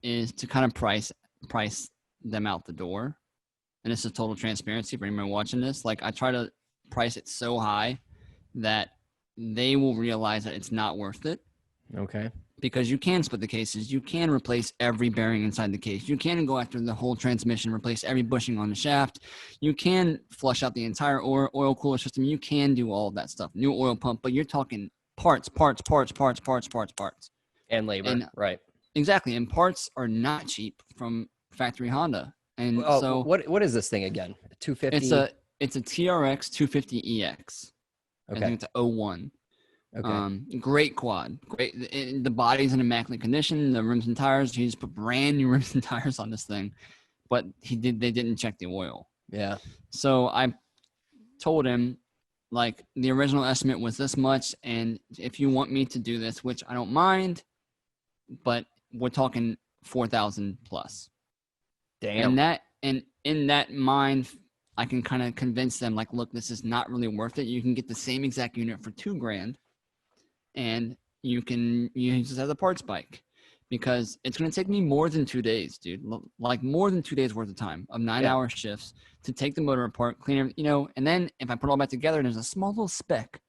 is to kind of price them out the door. And this is total transparency for anyone watching this. Like, I try to price it so high that they will realize that it's not worth it. Okay. Because you can split the cases. You can replace every bearing inside the case. You can go after the whole transmission, replace every bushing on the shaft. You can flush out the entire oil cooler system. You can do all of that stuff. New oil pump, but you're talking parts. And labor, right. Exactly. And parts are not cheap from factory Honda. And so what is this thing again? 250? It's a TRX 250EX. Okay. I think it's a 01. Okay. Great quad. Great. The body's in immaculate condition. The rims and tires. He just put brand new rims and tires on this thing, but they didn't check the oil. Yeah. So I told him, like, the original estimate was this much, and if you want me to do this, which I don't mind, but we're talking 4,000 plus. Damn. And in that mind, I can kind of convince them, like, look, this is not really worth it. You can get the same exact unit for $2,000, and you can use this as a parts bike, because it's going to take me more than 2 days, dude. Like, more than 2 days worth of time of 9-hour shifts to take the motor apart, clean everything, you know. And then if I put it all back together, there's a small little speck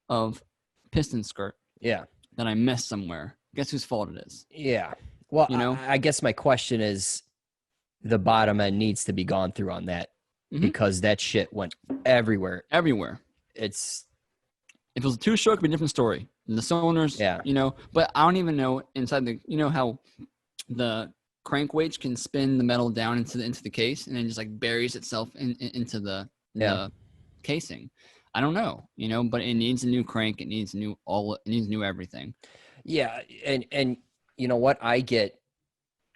of piston skirt that I missed somewhere. Guess whose fault it is? Yeah. Well, you know, I guess my question is, the bottom end needs to be gone through on that, because that shit went everywhere. If it was a two-stroke, it'd be a different story. And the cylinders, you know, but I don't even know inside the, you know how the crank weights can spin the metal down into the case and then just like buries itself into the casing. I don't know, you know, but it needs a new crank. It needs new everything. Yeah. And you know what? I get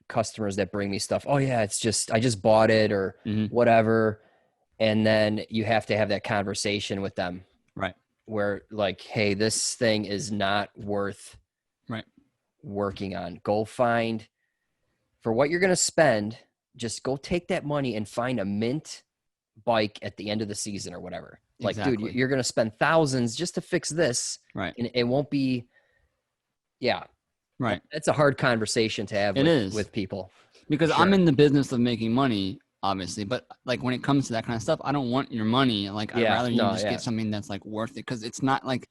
customers that bring me stuff. Oh yeah, it's just, I just bought it or whatever. And then you have to have that conversation with them. Right. Where like, hey, this thing is not worth working on. Go find, for what you're going to spend, just go take that money and find a mint bike at the end of the season or whatever. Like, dude, you're going to spend thousands just to fix this. Right. And it won't be, right. It's a hard conversation to have with people. Because I'm in the business of making money, obviously, but like when it comes to that kind of stuff, I don't want your money. Like, I'd rather you just get something that's like worth it, because it's not like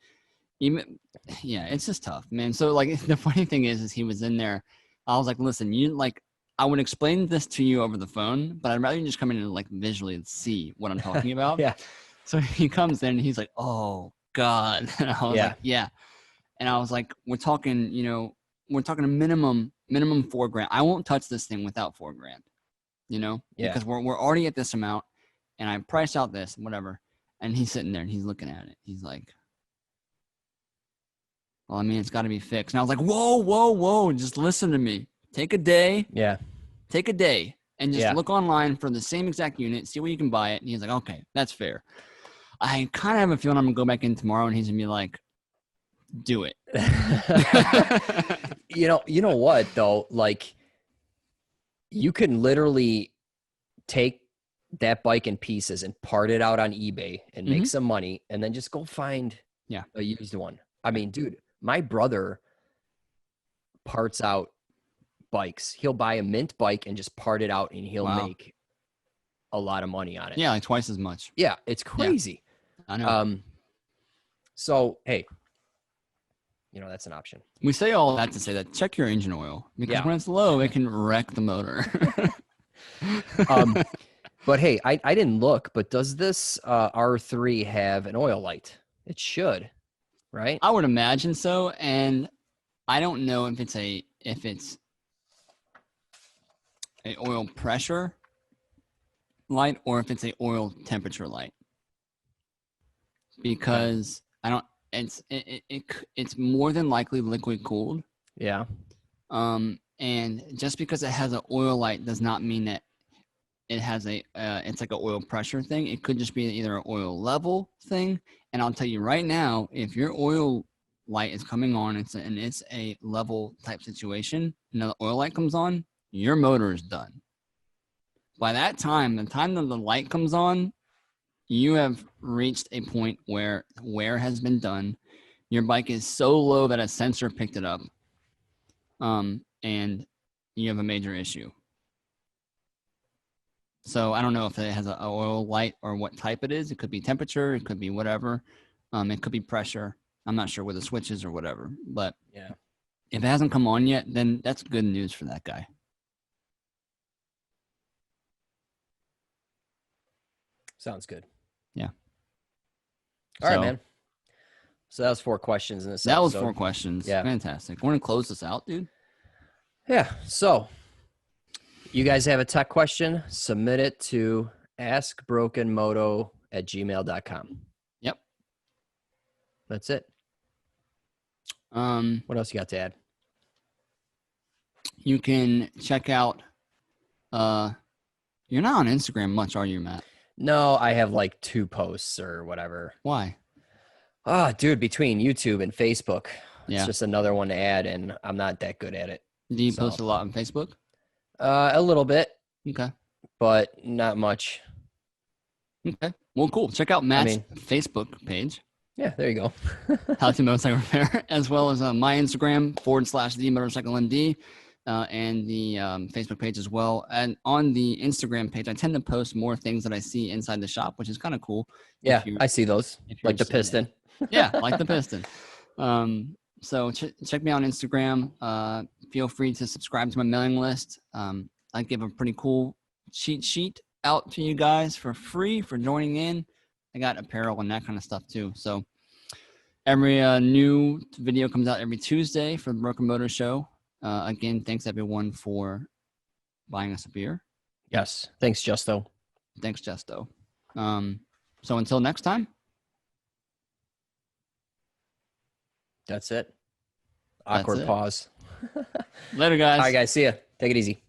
even it's just tough, man. So like the funny thing is he was in there. I was like, listen, I would explain this to you over the phone, but I'd rather you just come in and like visually see what I'm talking about. So he comes in and he's like, oh God. And I was like, and I was like, we're talking a minimum $4,000. I won't touch this thing without $4,000. You know, because we're already at this amount, and I priced out this, whatever. And he's sitting there and he's looking at it. He's like, well, I mean, it's got to be fixed. And I was like, whoa, just listen to me. Take a day. Take a day and just look online for the same exact unit, see where you can buy it. And he's like, okay, that's fair. I kind of have a feeling I'm gonna go back in tomorrow and he's gonna be like, do it. You know what though? Like, you can literally take that bike in pieces and part it out on eBay and make some money, and then just go find a used one. I mean, dude, my brother parts out bikes. He'll buy a mint bike and just part it out, and he'll make a lot of money on it. Yeah, like twice as much. Yeah, it's crazy. I know. So, hey, you know, that's an option. We say all that to say that check your engine oil, because when it's low, it can wreck the motor. But hey, I didn't look, but does this R3 have an oil light? It should, right? I would imagine so. And I don't know if it's a oil pressure light or if it's a oil temperature light. Because it's more than likely liquid cooled. Yeah. And just because it has an oil light does not mean that it has it's like an oil pressure thing. It could just be either an oil level thing. And I'll tell you right now, if your oil light is coming on and it's a level type situation, and the oil light comes on, your motor is done. By that time, the time that the light comes on, you have reached a point where wear has been done. Your bike is so low that a sensor picked it up. And you have a major issue. So I don't know if it has an oil light or what type it is. It could be temperature. It could be whatever. It could be pressure. I'm not sure where the switch is or whatever. But yeah, if it hasn't come on yet, then that's good news for that guy. Sounds good. Yeah. All right, man. So that was 4 questions in this episode. That was 4 questions. Yeah. Fantastic. We're going to close this out, dude. Yeah. So you guys have a tech question, submit it to askbrokenmoto@gmail.com. Yep. That's it. What else you got to add? You can check out, you're not on Instagram much, are you, Matt? No, I have like 2 posts or whatever. Why? Oh, dude, between YouTube and Facebook, Yeah. it's just another one to add, and I'm not that good at it. Do you post a lot on Facebook? A little bit. Okay. But not much. Okay. Well, cool. Check out Matt's Facebook page. Yeah, there you go. How to Motorcycle Repair, as well as my Instagram /the Motorcycle MD, and the Facebook page as well. And on the Instagram page, I tend to post more things that I see inside the shop, which is kind of cool. Yeah, I see those. Like the piston. Yeah, like the piston. So check me out on Instagram. Feel free to subscribe to my mailing list. I give a pretty cool cheat sheet out to you guys for free for joining in. I got apparel and that kind of stuff too. So every new video comes out every Tuesday for the Broken Motor Show. Again, thanks everyone for buying us a beer. Yes. Thanks, Justo. Thanks, Justo. So until next time. That's it. Awkward pause. Later, guys. All right, guys. See ya. Take it easy.